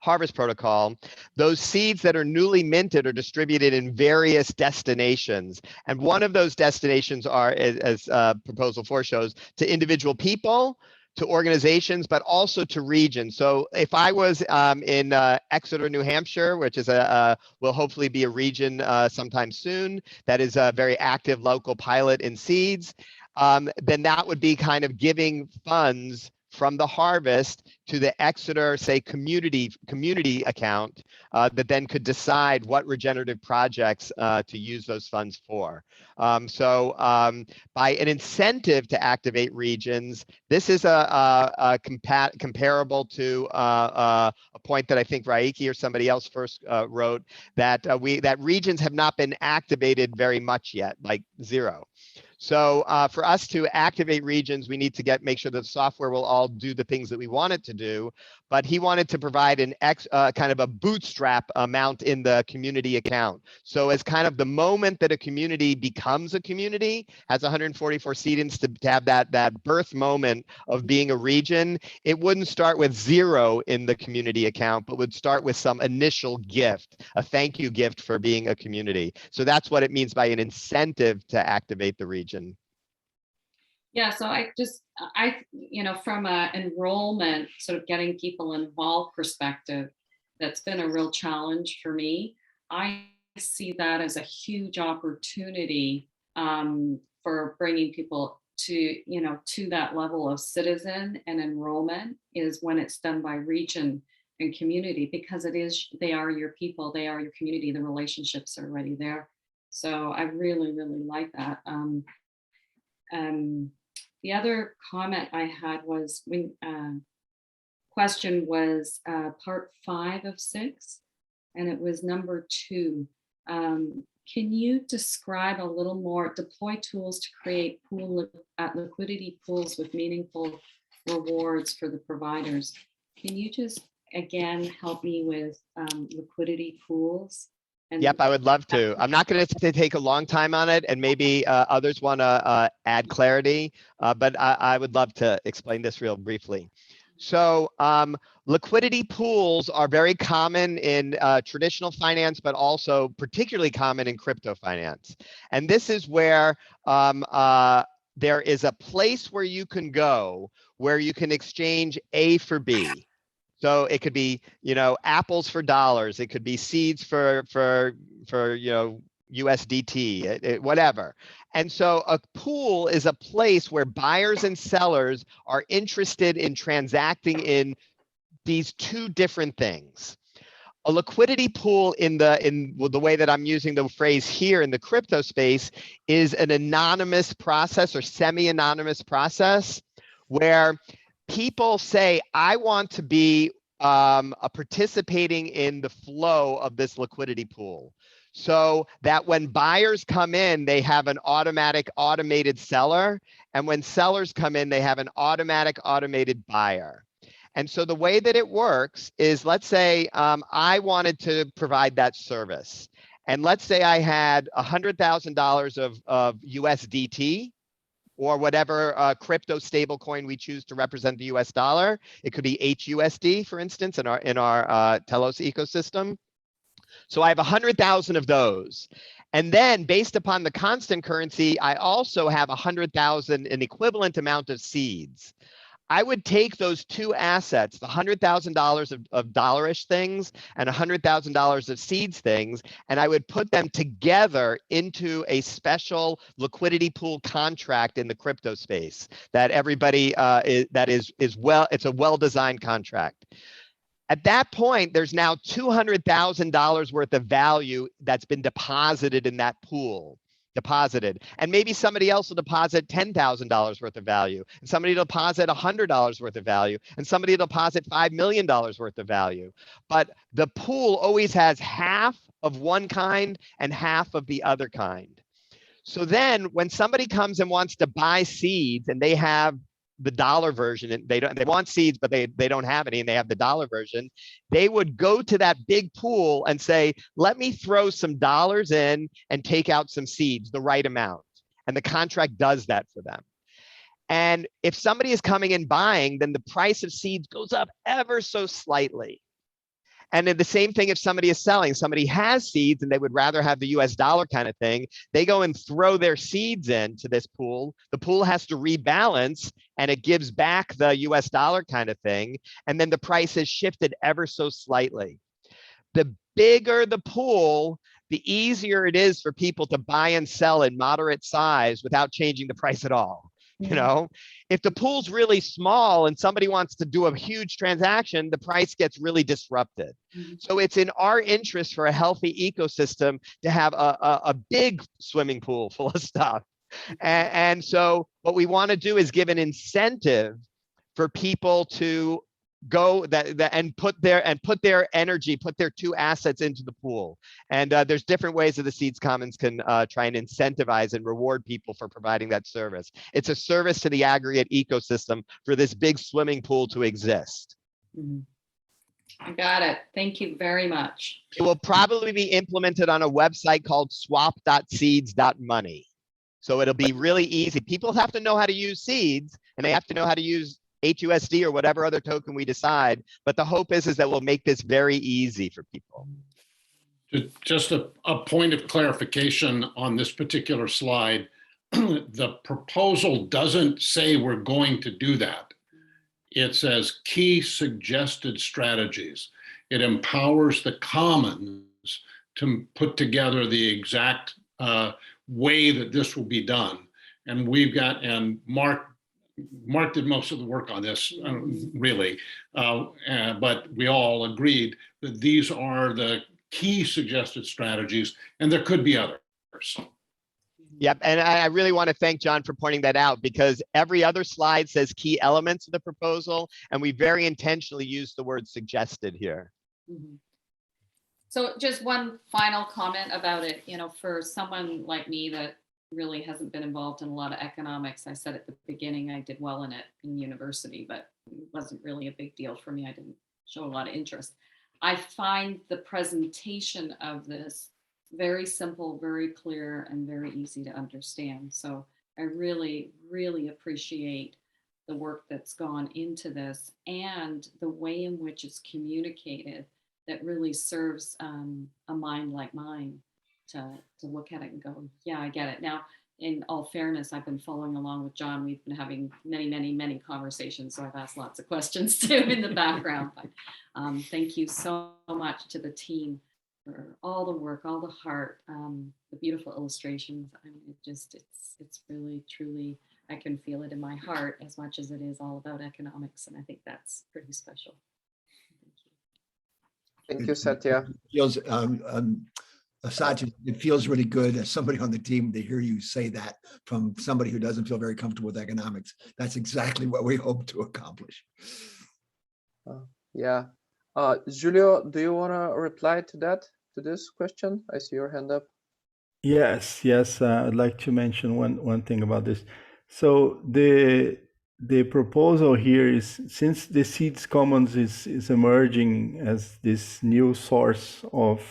A: Harvest Protocol, those seeds that are newly minted are distributed in various destinations. And one of those destinations are, as Proposal 4 shows, to individual people, to organizations, but also to regions. So if I was in Exeter, New Hampshire, which is will hopefully be a region sometime soon, that is a very active local pilot in seeds, then that would be kind of giving funds from the Harvest to the Exeter, say, community account that then could decide what regenerative projects to use those funds for. So by an incentive to activate regions, this is comparable to a point that I think Raiki or somebody else first wrote, that that regions have not been activated very much yet, like 0. So for us to activate regions, we need to make sure that the software will all do the things that we want it to do. But he wanted to provide an kind of a bootstrap amount in the community account. So as kind of the moment that a community becomes a community, has 144 seedings to have that birth moment of being a region, it wouldn't start with 0 in the community account, but would start with some initial gift, a thank you gift for being a community. So that's what it means by an incentive to activate the region.
H: Yeah, so from an enrollment, sort of getting people involved perspective, that's been a real challenge for me. I see that as a huge opportunity for bringing people to that level of citizen and enrollment, is when it's done by region and community, because they are your people, they are your community, the relationships are already there. So I really, really like that. The other comment I had was, question was part 5 of 6, and it was number 2. Can you describe a little more, deploy tools to create liquidity pools with meaningful rewards for the providers? Can you just, again, help me with liquidity pools?
A: Yep, I would love to. I'm not going to take a long time on it, and maybe others want to add clarity, but I would love to explain this real briefly. So liquidity pools are very common in traditional finance, but also particularly common in crypto finance. And this is where there is a place where you can go where you can exchange A for B. So it could be, apples for dollars. It could be seeds for USDT, whatever. And so a pool is a place where buyers and sellers are interested in transacting in these two different things. A liquidity pool in the way that I'm using the phrase here in the crypto space is an anonymous process or semi-anonymous process where people say, I want to be participating in the flow of this liquidity pool, so that when buyers come in, they have an automated seller, and when sellers come in, they have an automated buyer. And so the way that it works is, let's say I wanted to provide that service, and let's say I had $100,000 of USDT, or whatever crypto stablecoin we choose to represent the US dollar. It could be HUSD, for instance, in our Telos ecosystem. So I have 100,000 of those. And then based upon the constant currency, I also have 100,000, an equivalent amount of seeds. I would take those two assets, the $100,000 of dollarish things and $100,000 of seeds things, and I would put them together into a special liquidity pool contract in the crypto space that everybody it's a well-designed contract. At that point, there's now $200,000 worth of value that's been deposited in that pool. And maybe somebody else will deposit $10,000 worth of value, and somebody will deposit $100 worth of value, and somebody will deposit $5 million worth of value. But the pool always has half of one kind and half of the other kind. So then when somebody comes and wants to buy seeds and they have the dollar version, and they want seeds, but they don't have any, and they have the dollar version, they would go to that big pool and say, let me throw some dollars in and take out some seeds, the right amount. And the contract does that for them. And if somebody is coming in buying, then the price of seeds goes up ever so slightly. And then the same thing if somebody is selling, somebody has seeds and they would rather have the US dollar kind of thing, they go and throw their seeds into this pool. The pool has to rebalance and it gives back the US dollar kind of thing. And then the price has shifted ever so slightly. The bigger the pool, the easier it is for people to buy and sell in moderate size without changing the price at all. You know, if the pool's really small and somebody wants to do a huge transaction, the price gets really disrupted. So it's in our interest for a healthy ecosystem to have a big swimming pool full of stuff. And so what we want to do is give an incentive for people to go and put their energy, put their two assets into the pool. And there's different ways that the Seeds Commons can try and incentivize and reward people for providing that service. It's a service to the aggregate ecosystem for this big swimming pool to exist.
H: I got it. Thank you very much.
A: It will probably be implemented on a website called swap.seeds.money. So it'll be really easy. People have to know how to use seeds, and they have to know how to use HUSD or whatever other token we decide. But the hope is that we'll make this very easy for people.
G: Just a point of clarification on this particular slide. The proposal doesn't say we're going to do that. It says key suggested strategies. It empowers the commons to put together the exact way that this will be done. And we've got, and Mark did most of the work on this, really, but we all agreed that these are the key suggested strategies, and there could be others.
A: Yep, and I really want to thank John for pointing that out, because every other slide says key elements of the proposal, and we very intentionally use the word suggested here.
H: So just one final comment about it, you know, for someone like me that really hasn't been involved in a lot of economics. I said at the beginning I did well in it in university, but it wasn't really a big deal for me. I didn't show a lot of interest. I find the presentation of this very simple, very clear, and very easy to understand. So I really, really appreciate the work that's gone into this and the way in which it's communicated that really serves a mind like mine to look at it and go, yeah, I get it. Now, in all fairness, I've been following along with John. We've been having many, many, many conversations. So I've asked lots of questions too in the background. But thank you so much to the team for all the work, all the heart, the beautiful illustrations. I mean, it's really, truly, I can feel it in my heart as much as it is all about economics. And I think that's pretty special.
B: Thank you, Satya.
F: Feels, Satya, it feels really good as somebody on the team to hear you say that from somebody who doesn't feel very comfortable with economics. That's exactly what we hope to accomplish.
B: Yeah. Julio, do you want to reply to this question? I see your hand up.
E: Yes. I'd like to mention one thing about this. So the proposal here is, since the Seeds Commons is emerging as this new source of,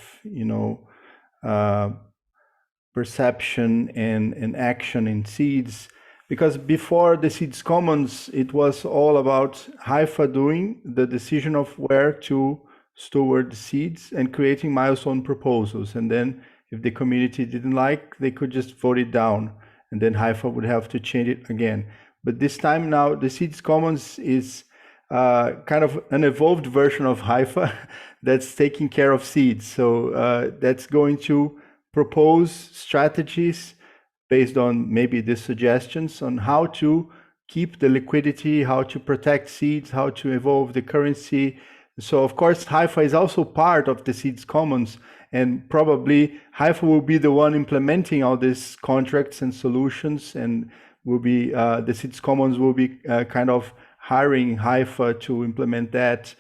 E: perception and action in seeds, because before the Seeds Commons, it was all about HIFA doing the decision of where to steward the seeds and creating milestone proposals. And then if the community didn't like, they could just vote it down, and then HIFA would have to change it again. But this time now, the Seeds Commons is kind of an evolved version of HIFA that's taking care of seeds. So that's going to propose strategies based on maybe the suggestions on how to keep the liquidity, how to protect seeds, how to evolve the currency. So of course, HIFA is also part of the Seeds Commons, and probably HIFA will be the one implementing all these contracts and solutions, and will be the Seeds Commons will be kind of hiring HIFA to implement that.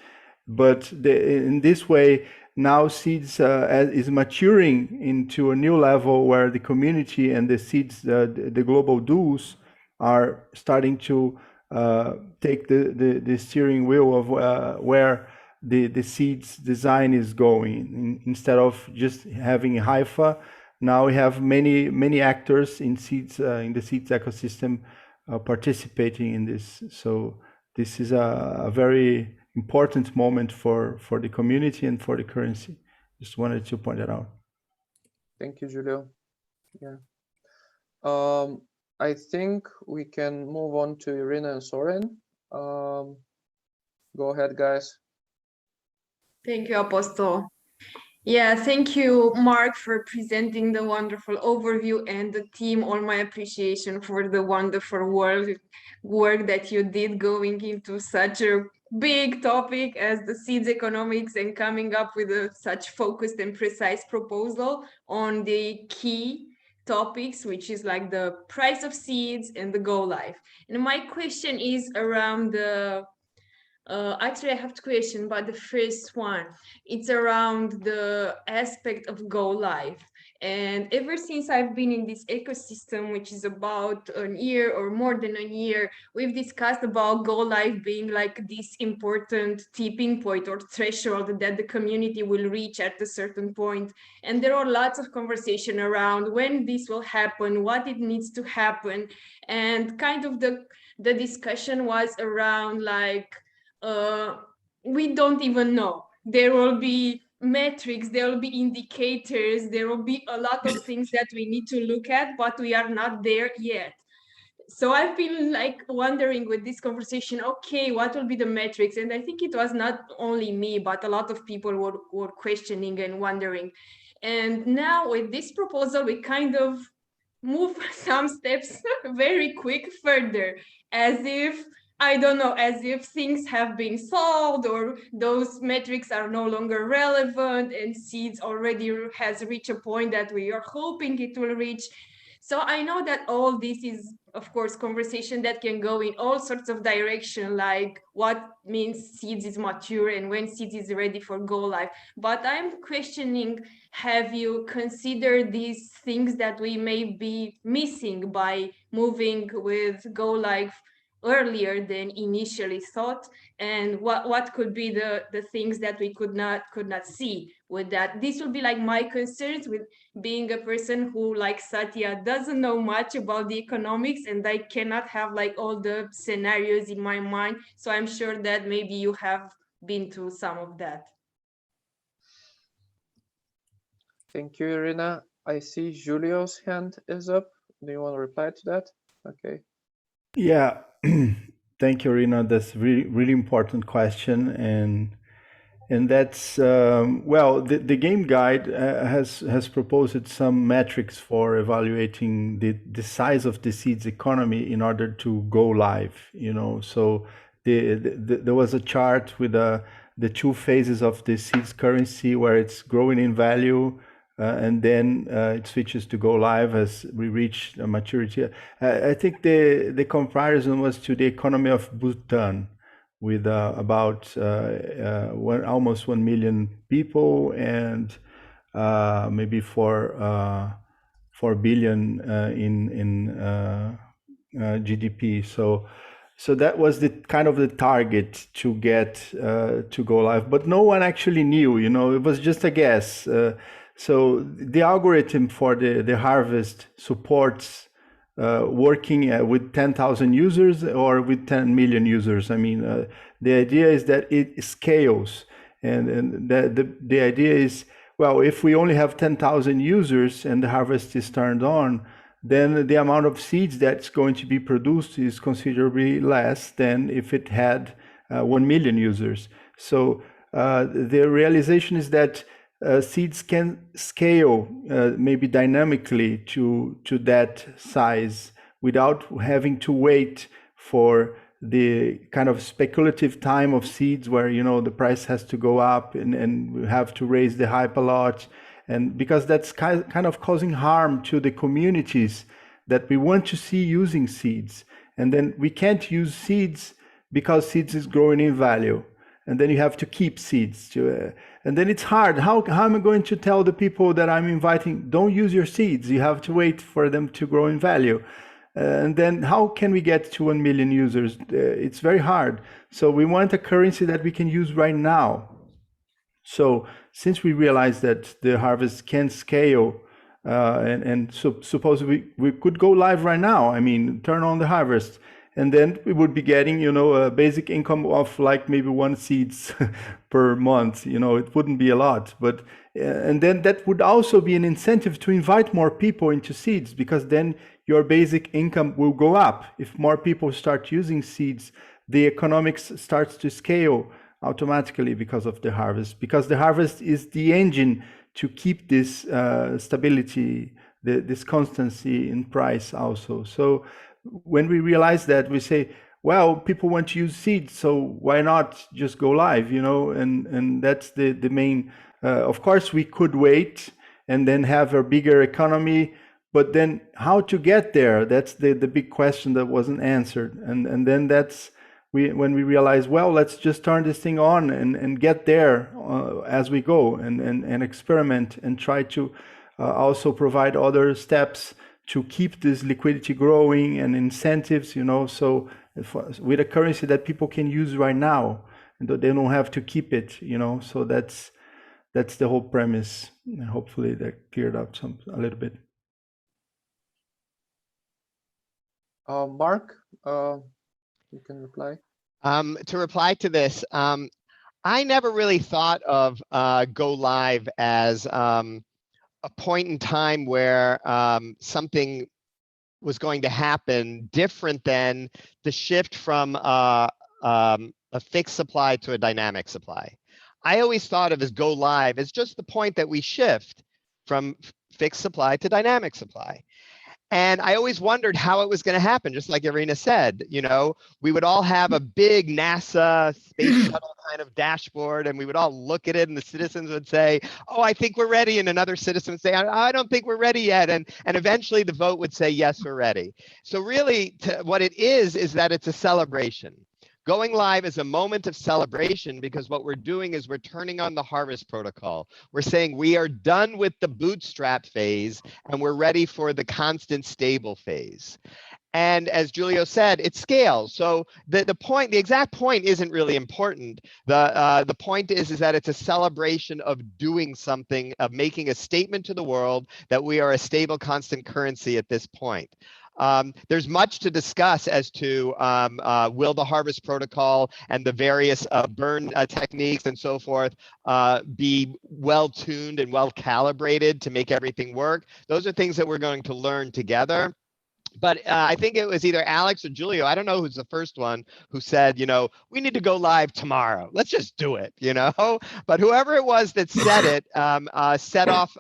E: But in this way, now seeds is maturing into a new level where the community and the seeds, the global dues, are starting to take the steering wheel of where the seeds design is going. Instead of just having Haifa, now we have many actors in seeds in the seeds ecosystem participating in this. So this is a very important moment for the community and for the currency. Just wanted to point that out.
B: Thank you, Julio. Yeah. I think we can move on to Irina and Soren. Go ahead, guys.
I: Thank you, Apostle. Yeah, thank you, Mark, for presenting the wonderful overview, and the team, all my appreciation for the wonderful work that you did going into such a big topic as the seeds economics and coming up with such focused and precise proposal on the key topics, which is like the price of seeds and the go live. And my question is around the actually, I have two questions, but the first one, it's around the aspect of go live. And ever since I've been in this ecosystem, which is about a year or more than a year, we've discussed about go live being like this important tipping point or threshold that the community will reach at a certain point. And there are lots of conversation around when this will happen, what it needs to happen. And kind of the discussion was around like, we don't even know. There will be metrics, there will be indicators, there will be a lot of things that we need to look at, but we are not there yet. So I've been like wondering with this conversation, okay, what will be the metrics? And I think it was not only me, but a lot of people were questioning and wondering. And now with this proposal, we kind of move some steps very quick further, as if, I don't know, as if things have been solved or those metrics are no longer relevant and seeds already has reached a point that we are hoping it will reach. So I know that all this is, of course, conversation that can go in all sorts of direction, like what means seeds is mature and when seeds is ready for go live. But I'm questioning, have you considered these things that we may be missing by moving with go live earlier than initially thought, and what could be the things that we could not see with that? This will be like my concerns with being a person who, like Satya, doesn't know much about the economics, and I cannot have like all the scenarios in my mind. So I'm sure that maybe you have been through some of that.
B: Thank you, Irina. I see Julio's hand is up. Do you want to reply to that? Okay.
E: Yeah, thank you, Irina. That's really important question, and that's well, the game guide has proposed some metrics for evaluating the size of the seeds economy in order to go live. You know, so there was a chart with the two phases of the seeds currency where it's growing in value. And then it switches to go live as we reach maturity. I think the comparison was to the economy of Bhutan, with about almost 1 million people and maybe 4 billion in GDP. So that was the kind of the target to get to go live, but no one actually knew. You know, it was just a guess. So the algorithm for the harvest supports working with 10,000 users or with 10 million users. I mean, the idea is that it scales, and the idea is, well, if we only have 10,000 users and the harvest is turned on, then the amount of seeds that's going to be produced is considerably less than if it had 1 million users. So the realization is that seeds can scale maybe dynamically to that size without having to wait for the kind of speculative time of seeds where, you know, the price has to go up and we have to raise the hype a lot. And because that's kind of causing harm to the communities that we want to see using seeds. And then we can't use seeds because seeds is growing in value. And then you have to keep seeds. And then it's hard. How am I going to tell the people that I'm inviting, don't use your seeds? You have to wait for them to grow in value. And then how can we get to 1 million users? It's very hard. So we want a currency that we can use right now. So since we realized that the harvest can scale, and so suppose we could go live right now, I mean, turn on the harvest, and then we would be getting, you know, a basic income of like maybe 1 seeds per month. You know, it wouldn't be a lot, but and then that would also be an incentive to invite more people into seeds, because then your basic income will go up. If more people start using seeds, the economics starts to scale automatically because of the harvest, because the harvest is the engine to keep this stability, this constancy in price also. So when we realize that, we say, well, people want to use seeds, so why not just go live, you know? And that's the main, of course, we could wait and then have a bigger economy, but then how to get there? That's the big question that wasn't answered. And then that's, when we realize, well, let's just turn this thing on and get there as we go, and experiment and try to also provide other steps to keep this liquidity growing and incentives, you know, so with a currency that people can use right now, and that they don't have to keep it, you know. So that's the whole premise. And hopefully that cleared up a little bit.
B: Mark, you can reply.
A: To reply to this, I never really thought of go live as a point in time where something was going to happen different than the shift from a fixed supply to a dynamic supply. I always thought of as go live as just the point that we shift from fixed supply to dynamic supply. And I always wondered how it was going to happen, just like Irina said. You know, we would all have a big NASA space shuttle kind of dashboard, and we would all look at it, and the citizens would say, oh, I think we're ready. And another citizen would say, I don't think we're ready yet. And eventually the vote would say, yes, we're ready. So really, what it is that it's a celebration. Going live is a moment of celebration, because what we're doing is we're turning on the harvest protocol. We're saying we are done with the bootstrap phase and we're ready for the constant stable phase. And as Julio said, it scales. So the exact point isn't really important. The point is that it's a celebration of doing something, of making a statement to the world that we are a stable, constant currency at this point. There's much to discuss as to will the harvest protocol and the various burn techniques and so forth be well tuned and well calibrated to make everything work. Those are things that we're going to learn together. But I think it was either Alex or Julio, I don't know who's the first one, who said, you know, we need to go live tomorrow. Let's just do it, you know. But whoever it was that said it, set off,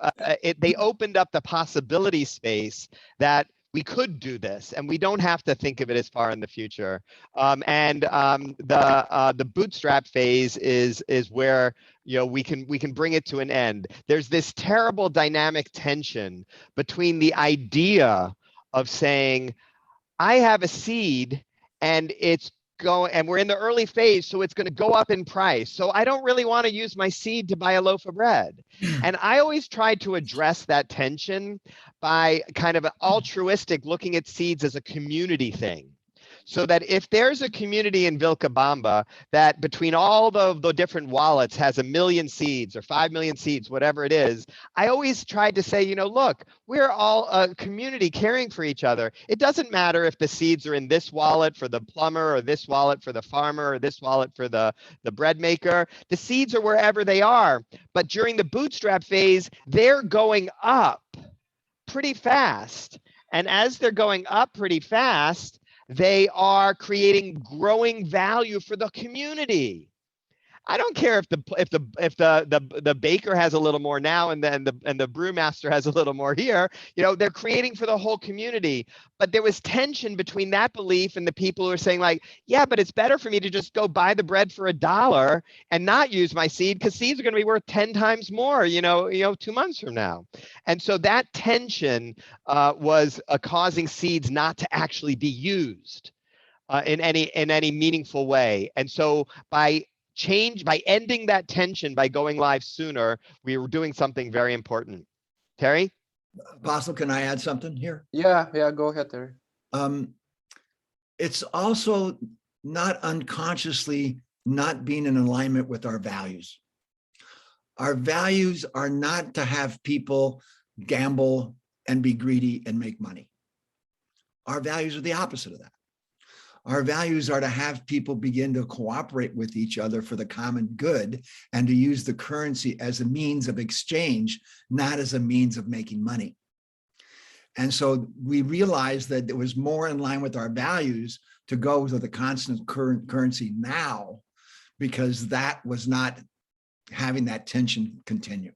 A: they opened up the possibility space that we could do this, and we don't have to think of it as far in the future. The bootstrap phase is where, you know, we can bring it to an end. There's this terrible dynamic tension between the idea of saying, I have a seed and we're in the early phase, so it's going to go up in price. So I don't really want to use my seed to buy a loaf of bread. And I always tried to address that tension by kind of altruistic looking at seeds as a community thing. So that if there's a community in Vilcabamba that between all the different wallets has 1 million seeds or 5 million seeds, whatever it is, I always tried to say, you know, look, we're all a community caring for each other. It doesn't matter if the seeds are in this wallet for the plumber, or this wallet for the farmer, or this wallet for the bread maker. The seeds are wherever they are. But during the bootstrap phase, they're going up pretty fast. And as they're going up pretty fast, they are creating growing value for the community. I don't care if the baker has a little more now and the brewmaster has a little more here. You know, they're creating for the whole community. But there was tension between that belief and the people who are saying, like, yeah, but it's better for me to just go buy the bread for $1 and not use my seed, because seeds are going to be worth 10 times more, you know, 2 months from now. And so that tension was causing seeds not to actually be used in any meaningful way. And so by ending that tension, by going live sooner, we were doing something very important. Terry?
F: Apostle, can I add something here?
B: Yeah, go ahead, Terry.
F: It's also not unconsciously not being in alignment with our values. Our values are not to have people gamble and be greedy and make money. Our values are the opposite of that. Our values are to have people begin to cooperate with each other for the common good and to use the currency as a means of exchange, not as a means of making money. And so we realized that it was more in line with our values to go with the constant currency now, because that was not having that tension continue.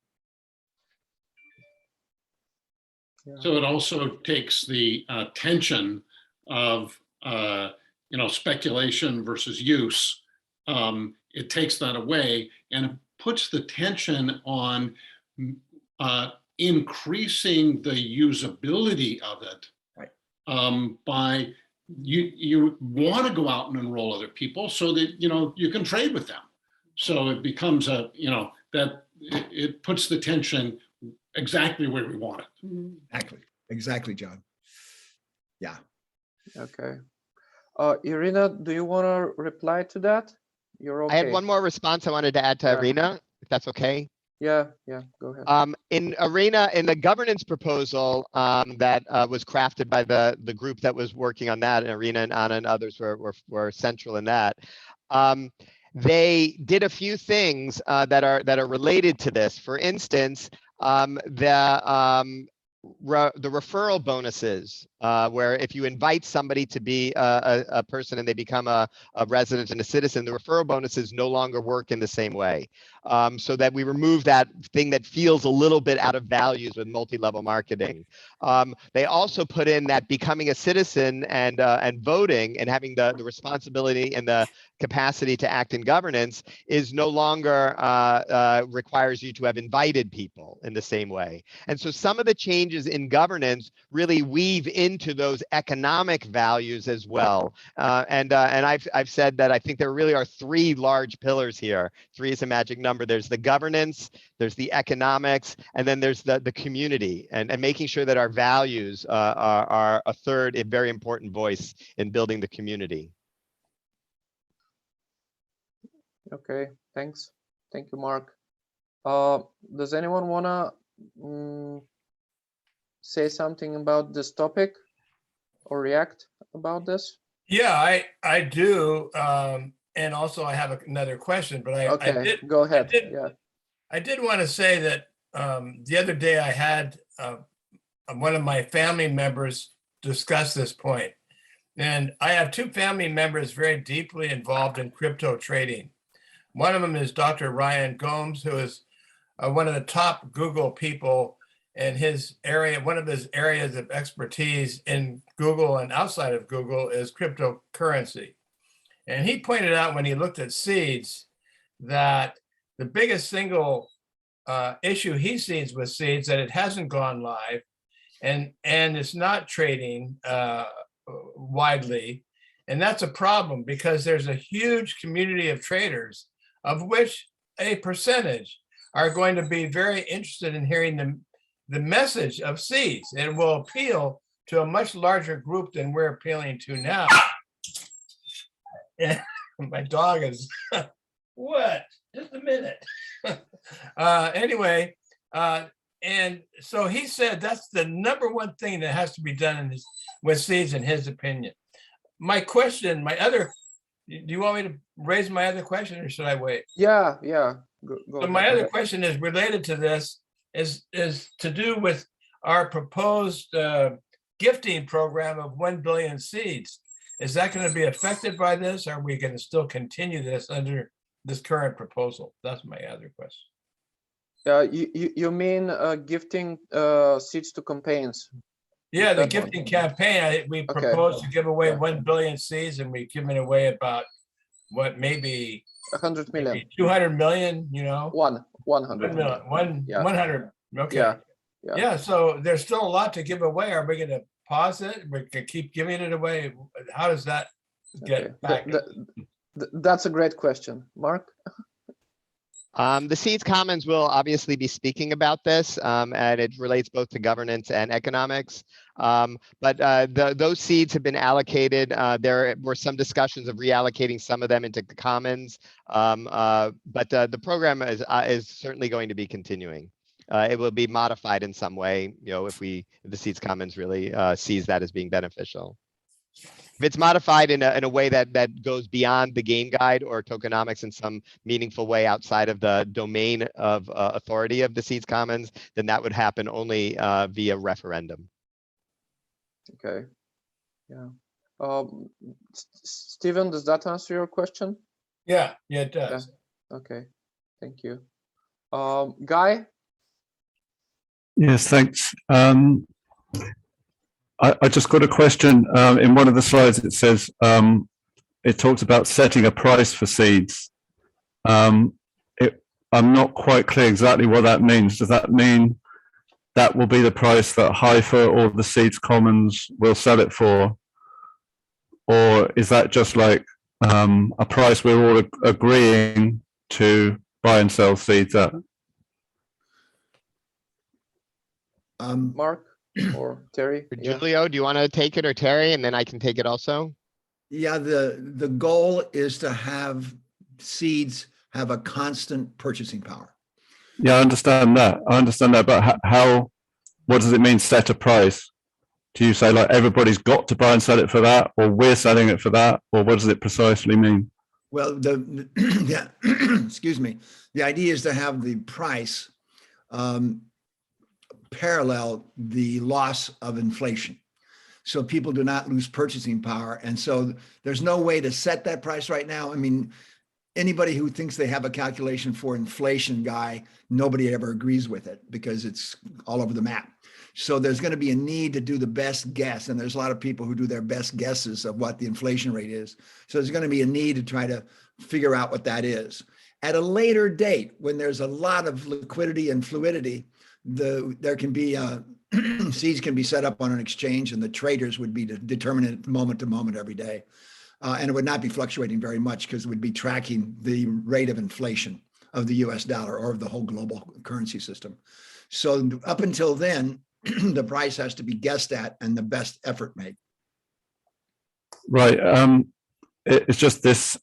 G: So it also takes the tension of speculation versus use. It takes that away and it puts the tension on increasing the usability of it. Right. By you want to go out and enroll other people so that you can trade with them. So it becomes that it puts the tension exactly where we want it.
F: Exactly, John. Yeah.
J: Okay. Irina, do you want to reply to that? You're okay.
A: I had one more response I wanted to add to Irina, if that's okay.
J: Yeah, go ahead.
A: In the governance proposal that was crafted by the group that was working on that, and Irina and Anna and others were central in that. They did a few things that are related to this. For instance, the referral bonuses, where if you invite somebody to be a person and they become a resident and a citizen, the referral bonuses no longer work in the same way. So that we remove that thing that feels a little bit out of values with multi-level marketing. They also put in that becoming a citizen and voting and having the responsibility and the capacity to act in governance is no longer requires you to have invited people in the same way. And so some of the changes in governance really weave into those economic values as well. And I've said that I think there really are three large pillars here. 3 is a magic number. There's the governance, there's the economics, and then there's the community, and making sure that our values are a third, a very important voice in building the community.
J: Okay, thanks. Thank you, Mark. Does anyone want to say something about this topic or react about this?
C: Yeah, I do. And also I have another question, but
J: Go ahead.
C: I did want to say that the other day I had one of my family members discuss this point. And I have 2 family members very deeply involved in crypto trading. One of them is Dr. Ryan Gomes, who is one of the top Google people in his area. One of his areas of expertise in Google and outside of Google is cryptocurrency. And he pointed out when he looked at seeds that the biggest single issue he sees with seeds that it hasn't gone live and it's not trading widely. And that's a problem because there's a huge community of traders, of which a percentage are going to be very interested in hearing the message of seeds, and will appeal to a much larger group than we're appealing to now. Yeah, my dog is, what? Just a minute. Anyway, and so he said that's the #1 thing that has to be done with seeds, in his opinion. My question, do you want me to raise my other question or should I wait?
J: Yeah. Go
C: so my other question is related to this, is to do with our proposed gifting program of 1 billion seeds. Is that going to be affected by this? Or are we going to still continue this under this current proposal? That's my other question.
J: You mean gifting seeds to campaigns?
C: Yeah, the gifting campaign. We propose to give away 1 billion seeds, and we've given away about what, maybe
J: 100 million,
C: maybe 200 million.
J: 100 million.
C: 100. Okay. Yeah. So there's still a lot to give away. Are we going to pause it? We're going to keep giving it away. How does that get back?
J: That's a great question, Mark.
A: The Seeds Commons will obviously be speaking about this, and it relates both to governance and economics. Those seeds have been allocated. There were some discussions of reallocating some of them into the Commons, the program is certainly going to be continuing. It will be modified in some way, if the Seeds Commons really sees that as being beneficial. If it's modified in a way that goes beyond the game guide or tokenomics in some meaningful way outside of the domain of authority of the Seeds Commons, then that would happen only via referendum.
J: Okay. Yeah. Stephen, does that answer your question?
C: Yeah, it does.
J: Yeah. Okay. Thank you. Guy?
K: Yes, thanks. I just got a question. In one of the slides, it says it talks about setting a price for seeds. I'm not quite clear exactly what that means. Does that mean that will be the price that Hypha or the Seeds Commons will sell it for? Or is that just like a price we're all agreeing to buy and sell seeds at?
J: Mark or Terry?
A: Julio, do you want to take it, or Terry, and then I can take it also?
F: Yeah, the goal is to have seeds have a constant purchasing power.
K: Yeah, I understand that. But what does it mean, set a price? Do you say like everybody's got to buy and sell it for that, or we're selling it for that, or what does it precisely mean?
F: Well, yeah, excuse me. The idea is to have the price parallel the loss of inflation, so people do not lose purchasing power. And so there's no way to set that price right now. I mean, anybody who thinks they have a calculation for inflation, Guy, nobody ever agrees with it because it's all over the map. So there's going to be a need to do the best guess. And there's a lot of people who do their best guesses of what the inflation rate is. So there's going to be a need to try to figure out what that is. At a later date, when there's a lot of liquidity and fluidity, there can be seeds can be set up on an exchange, and the traders would be determined moment to moment every day. And it would not be fluctuating very much because it would be tracking the rate of inflation of the US dollar or of the whole global currency system. So up until then, the price has to be guessed at and the best effort made.
K: Right. It's just this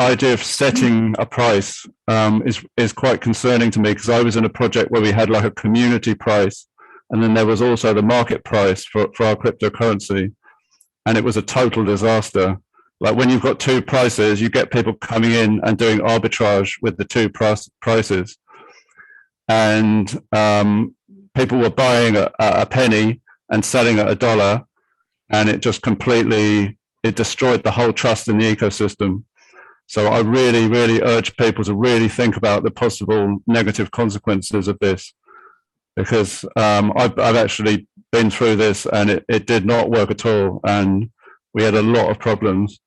K: idea of setting a price is quite concerning to me, because I was in a project where we had like a community price, and then there was also the market price for our cryptocurrency, and it was a total disaster. Like when you've got two prices, you get people coming in and doing arbitrage with the two prices, and people were buying a penny and selling at $1, and it just completely destroyed the whole trust in the ecosystem. So I really, really urge people to really think about the possible negative consequences of this, because I've actually been through this, and it did not work at all, and we had a lot of problems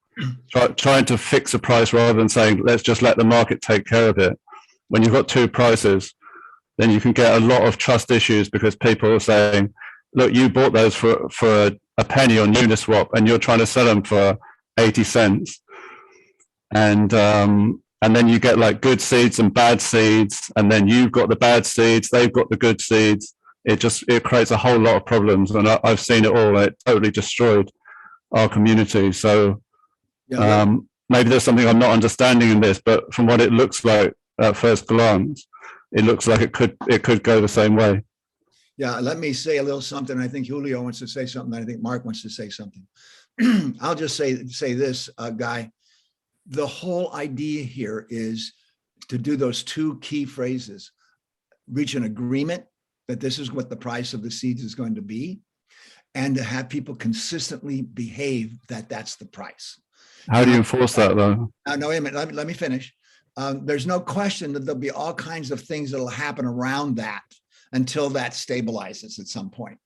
K: trying to fix a price rather than saying let's just let the market take care of it. When you've got two prices, then you can get a lot of trust issues, because people are saying, look, you bought those for a penny on Uniswap and you're trying to sell them for 80 cents. And then you get like good seeds and bad seeds, and then you've got the bad seeds, they've got the good seeds. It creates a whole lot of problems, and I've seen it all. It totally destroyed our community. So maybe there's something I'm not understanding in this, but from what it looks like at first glance, it looks like it could go the same way.
F: Yeah, let me say a little something. I think Julio wants to say something. I think Mark wants to say something. I'll just say this, Guy. The whole idea here is to do those two key phrases: reach an agreement that this is what the price of the seeds is going to be, and to have people consistently behave that that's the price.
K: How do you enforce that, though?
F: No, wait a minute. Let me finish. There's no question that there'll be all kinds of things that'll happen around that until that stabilizes at some point.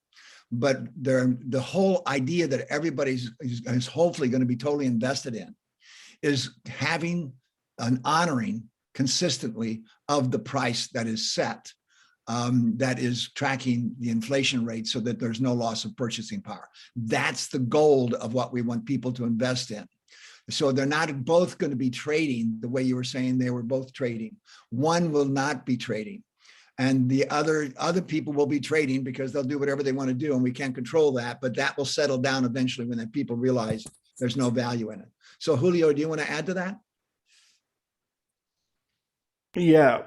F: But the whole idea that everybody is hopefully going to be totally invested in is having an honoring consistently of the price that is set, that is tracking the inflation rate so that there's no loss of purchasing power. That's the goal of what we want people to invest in. So they're not both going to be trading the way you were saying they were both trading. One will not be trading. And the other people will be trading because they'll do whatever they want to do, and we can't control that. But that will settle down eventually when the people realize there's no value in it. So Julio, do you want to add to that?
E: Yeah,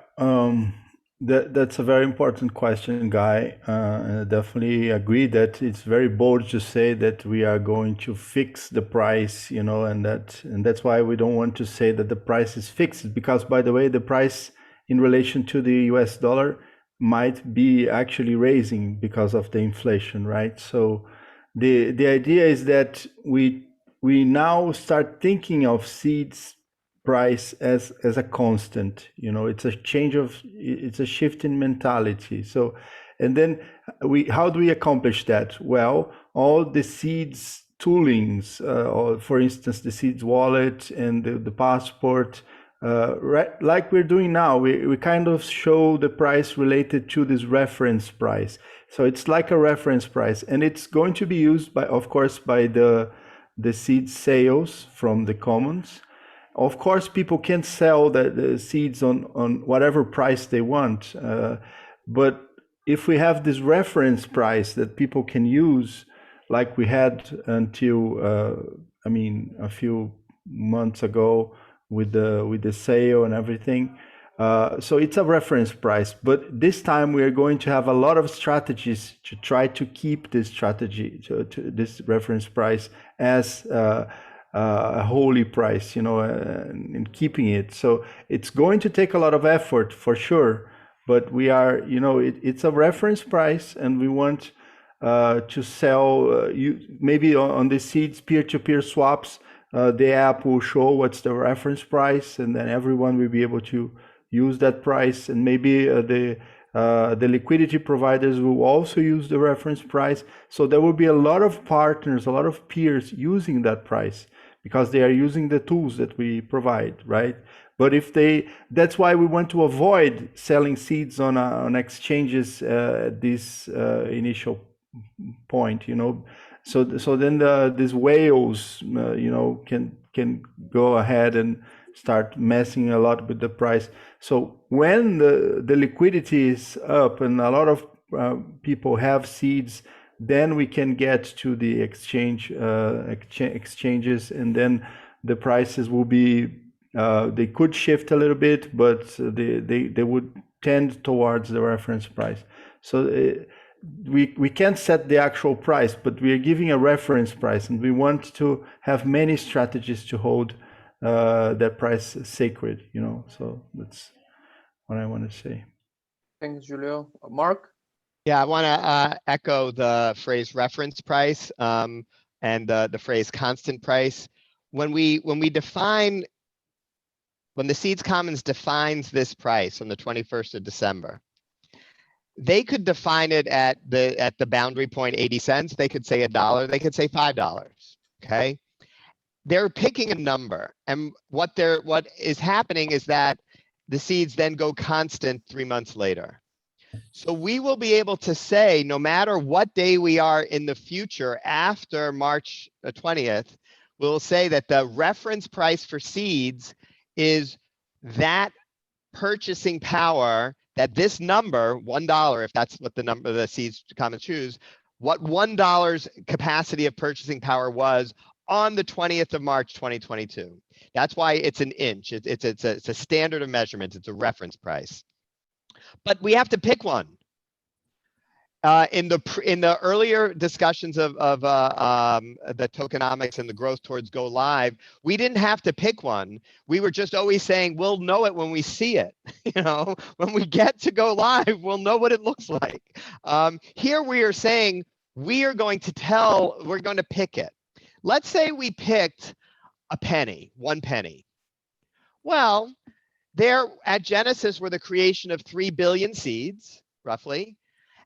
E: that's a very important question, Guy. And I definitely agree that it's very bold to say that we are going to fix the price, you know, and that's why we don't want to say that the price is fixed, because, by the way, the price in relation to the US dollar might be actually raising because of the inflation, right? So the idea is that we now start thinking of seeds price as a constant. You know, it's a shift in mentality. So, and then how do we accomplish that? Well, all the seeds toolings, or for instance, the seeds wallet and the passport, right, like we're doing now, we kind of show the price related to this reference price. So it's like a reference price, and it's going to be used by, of course, by the seed sales from the commons. Of course, people can sell the seeds on whatever price they want, but if we have this reference price that people can use, like we had until a few months ago with the sale and everything, so it's a reference price. But this time we are going to have a lot of strategies to try to keep this strategy to this reference price as a holy price, you know, and keeping it. So it's going to take a lot of effort for sure, but we are, you know, it's a reference price, and we want to sell maybe on the seeds peer-to-peer swaps. The app will show what's the reference price, and then everyone will be able to use that price. And maybe the liquidity providers will also use the reference price. So there will be a lot of partners, a lot of peers using that price, because they are using the tools that we provide, right? But that's why we want to avoid selling seeds on exchanges at this initial point, you know. So then these whales, you know, can go ahead and start messing a lot with the price. So when the liquidity is up and a lot of people have seeds, then we can get to the exchanges, and then the prices will be they could shift a little bit, but they would tend towards the reference price. So we can't set the actual price, but we are giving a reference price, and we want to have many strategies to hold that price sacred, you know. So that's what I want to say.
J: Thanks, Julio. Mark?
A: Yeah, I want to echo the phrase reference price and the phrase constant price. When the Seeds Commons defines this price on the 21st of December, they could define it at the boundary point 80 cents. They could say $1. They could say $5. Okay, they're picking a number, and what is happening is that the seeds then go constant 3 months later. So we will be able to say, no matter what day we are in the future after March 20th, we'll say that the reference price for seeds is that purchasing power, that this number, $1, if that's what the number the Seeds Commons choose, what $1 capacity of purchasing power was on the 20th of March, 2022. That's why it's an inch. It's a standard of measurement. It's a reference price. But we have to pick one. In the earlier discussions of the tokenomics and the growth towards go live, we didn't have to pick one. We were just always saying we'll know it when we see it. You know, when we get to go live, we'll know what it looks like. Here we are saying we're going to pick it. Let's say we picked a penny, 1 penny. Well, there at Genesis were the creation of 3 billion seeds, roughly.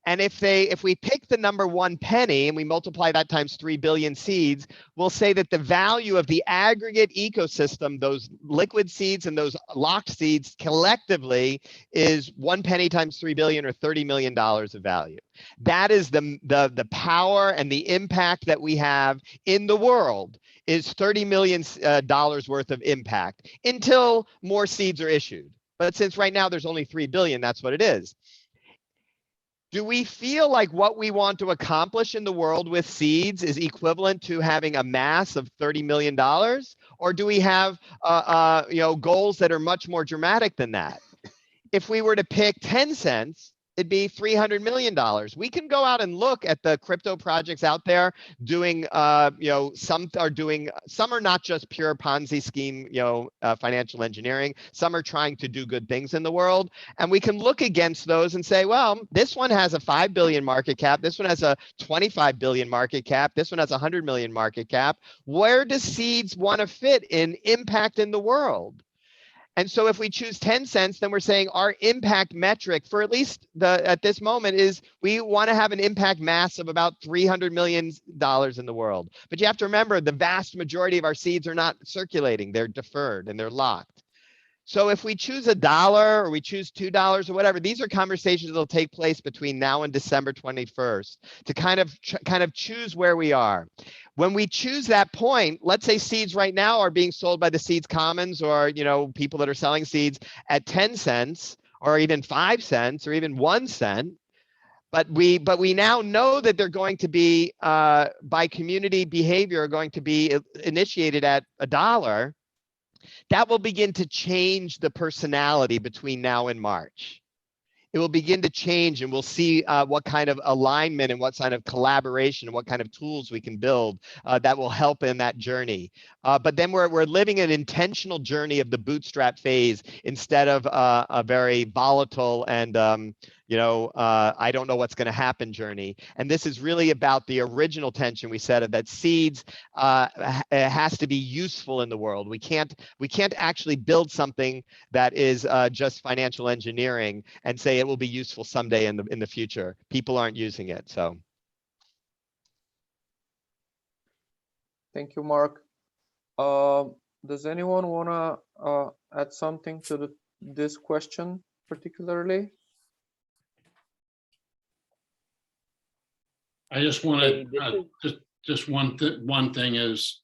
A: And if we pick the number 1 penny and we multiply that times 3 billion seeds, we'll say that the value of the aggregate ecosystem, those liquid seeds and those locked seeds collectively, is 1 penny times 3 billion, or $30 million of value. That is the power and the impact that we have in the world, is $30 million worth of impact until more seeds are issued. But since right now there's only 3 billion, that's what it is. Do we feel like what we want to accomplish in the world with seeds is equivalent to having a mass of $30 million? Or do we have goals that are much more dramatic than that? If we were to pick 10 cents, it'd be $300 million. We can go out and look at the crypto projects out there doing, some are not just pure Ponzi scheme, financial engineering. Some are trying to do good things in the world. And we can look against those and say, well, this one has a 5 billion market cap. This one has a 25 billion market cap. This one has a 100 million market cap. Where does seeds want to fit in impact in the world? And so if we choose 10 cents, then we're saying our impact metric for at least at this moment is we want to have an impact mass of about $300 million in the world. But you have to remember, the vast majority of our seeds are not circulating. They're deferred and they're locked. So if we choose $1 or we choose $2 or whatever, these are conversations that will take place between now and December 21st to kind of choose where we are. When we choose that point, let's say seeds right now are being sold by the Seeds Commons, or people that are selling seeds at 10 cents or even 5 cents or even 1 cent. But we now know that they're going to be by community behavior, going to be initiated at $1. That will begin to change the personality between now and March. It will begin to change, and we'll see what kind of alignment and what kind of collaboration and what kind of tools we can build that will help in that journey. But then we're living an intentional journey of the bootstrap phase instead of a very volatile and I don't know what's going to happen journey. And this is really about the original tension we said of that seeds has to be useful in the world. We can't actually build something that is just financial engineering and say it will be useful someday in the future. People aren't using it. So
J: thank you, Mark. Does anyone want to add something to this question particularly?
G: I just want to just one thing is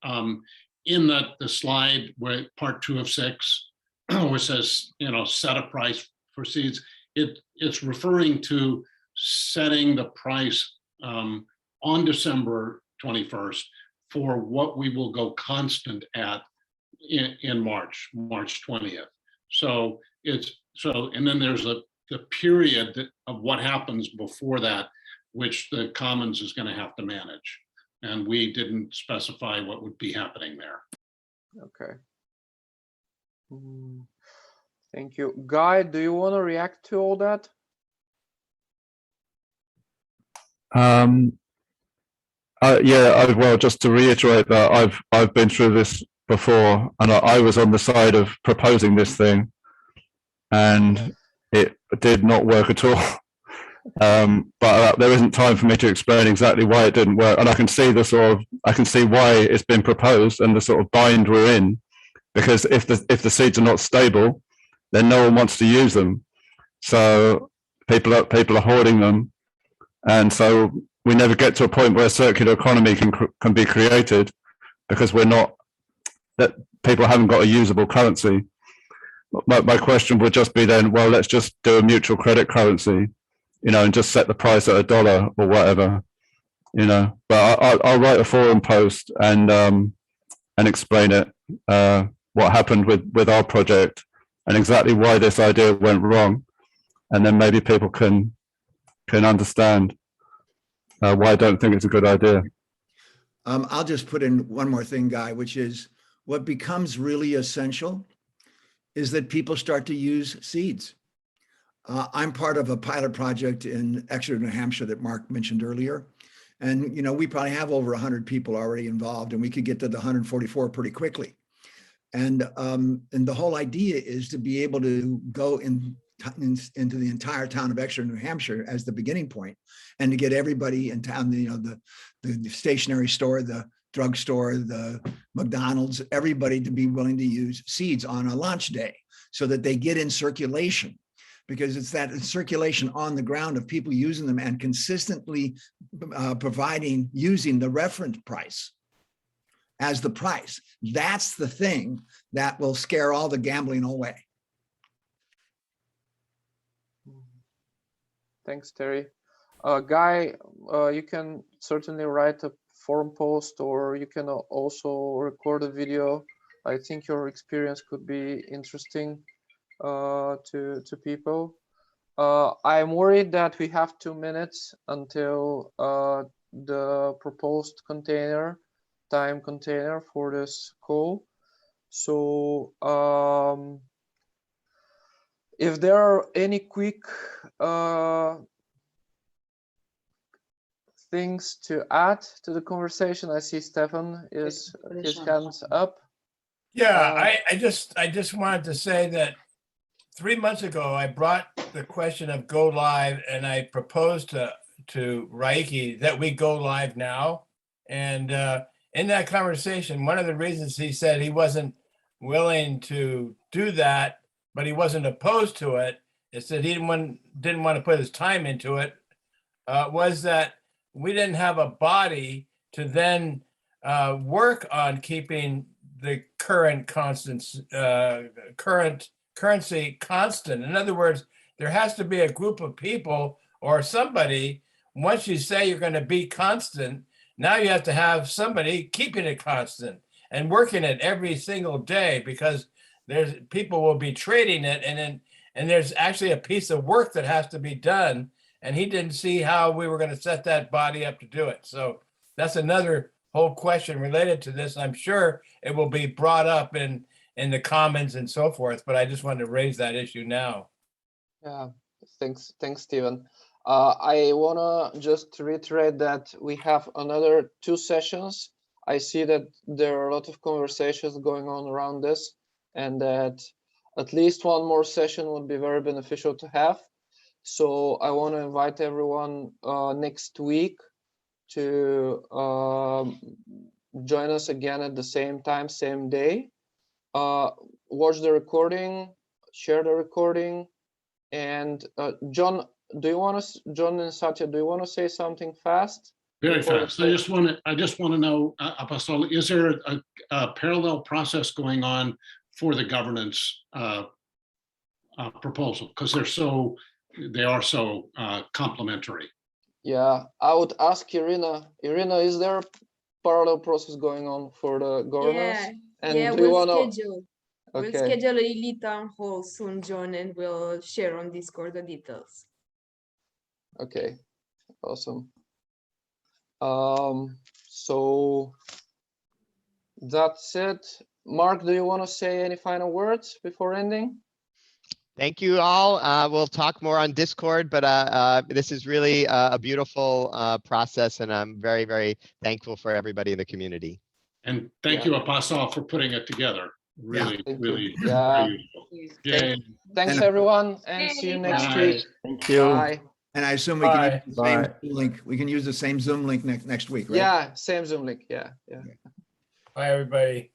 G: in the slide where part 2 of 6, where it says set a price for seeds, it's referring to setting the price on December 21st for what we will go constant at in March 20th. So and then there's the period of what happens before that, which the Commons is going to have to manage. And we didn't specify what would be happening there.
J: Okay. Thank you. Guy, do you want to react to all that?
K: Well, just to reiterate that I've been through this before, and I was on the side of proposing this thing, and it did not work at all. But there isn't time for me to explain exactly why it didn't work, and I can see why it's been proposed and the sort of bind we're in, because if the seeds are not stable, then no one wants to use them. So people are hoarding them, and so we never get to a point where a circular economy can be created, because people haven't got a usable currency. My question would just be then, well, let's just do a mutual credit currency, and just set the price at $1 or whatever, But I'll write a forum post and explain it, what happened with our project and exactly why this idea went wrong, and then maybe people can understand why I don't think it's a good idea.
F: I'll just put in one more thing, Guy, which is what becomes really essential is that people start to use seeds. I'm part of a pilot project in Exeter, New Hampshire that Mark mentioned earlier. And, we probably have over 100 people already involved, and we could get to the 144 pretty quickly. And the whole idea is to be able to go in into the entire town of Exeter, New Hampshire as the beginning point, and to get everybody in town, you know, the stationery store, the drugstore, the McDonald's, everybody to be willing to use seeds on a launch day so that they get in circulation, because it's that circulation on the ground of people using them and consistently using the reference price as the price. That's the thing that will scare all the gambling away.
J: Thanks, Terry. Guy, you can certainly write a forum post, or you can also record a video. I think your experience could be interesting to people. I'm worried that we have 2 minutes until the proposed time container for this call. So if there are any quick things to add to the conversation, I see Stefan his hands up.
C: Yeah, I just wanted to say that 3 months ago, I brought the question of go live, and I proposed to Reiki that we go live now. And in that conversation, one of the reasons he said he wasn't willing to do that, but he wasn't opposed to it, is that he didn't want to put his time into it, was that we didn't have a body to then work on keeping the current currency constant. In other words, there has to be a group of people or somebody, once you say you're going to be constant, now you have to have somebody keeping it constant and working it every single day, because there's people will be trading it, and there's actually a piece of work that has to be done, and he didn't see how we were going to set that body up to do it. So that's another whole question related to this. I'm sure it will be brought up in the comments and so forth, but I just wanted to raise that issue now.
J: Yeah, thanks, Stephen. I want to just reiterate that we have another 2 sessions. I see that there are a lot of conversations going on around this, and that at least one more session would be very beneficial to have. So I want to invite everyone next week to join us again at the same time, same day. Watch the recording, share the recording, and John, John and Satya, do you want to say something fast?
G: Very fast. I just want to know, Apostol, is there a parallel process going on for the governance proposal? Because they are so complementary.
J: Yeah, I would ask Irina. Irina, is there a parallel process going on for the governance?
I: Yeah,
J: And
I: yeah,
J: do you
I: we'll
J: want
I: schedule.
J: Okay.
I: We'll schedule a elite town hall soon, John, and we'll share on Discord the details.
J: Okay, awesome. So that's it. Mark, do you want to say any final words before ending?
A: Thank you all. We'll talk more on Discord, but this is really a beautiful process, and I'm very, very thankful for everybody in the community.
G: And thank you, Apostol, for putting it together. Really, really very useful. Yay.
J: Thanks, everyone, and see you next week.
D: Thank you.
J: Bye.
F: And I assume we can use the same Zoom link. We can use the same Zoom link next week, right?
J: Yeah, same Zoom link. Yeah.
C: Bye, everybody.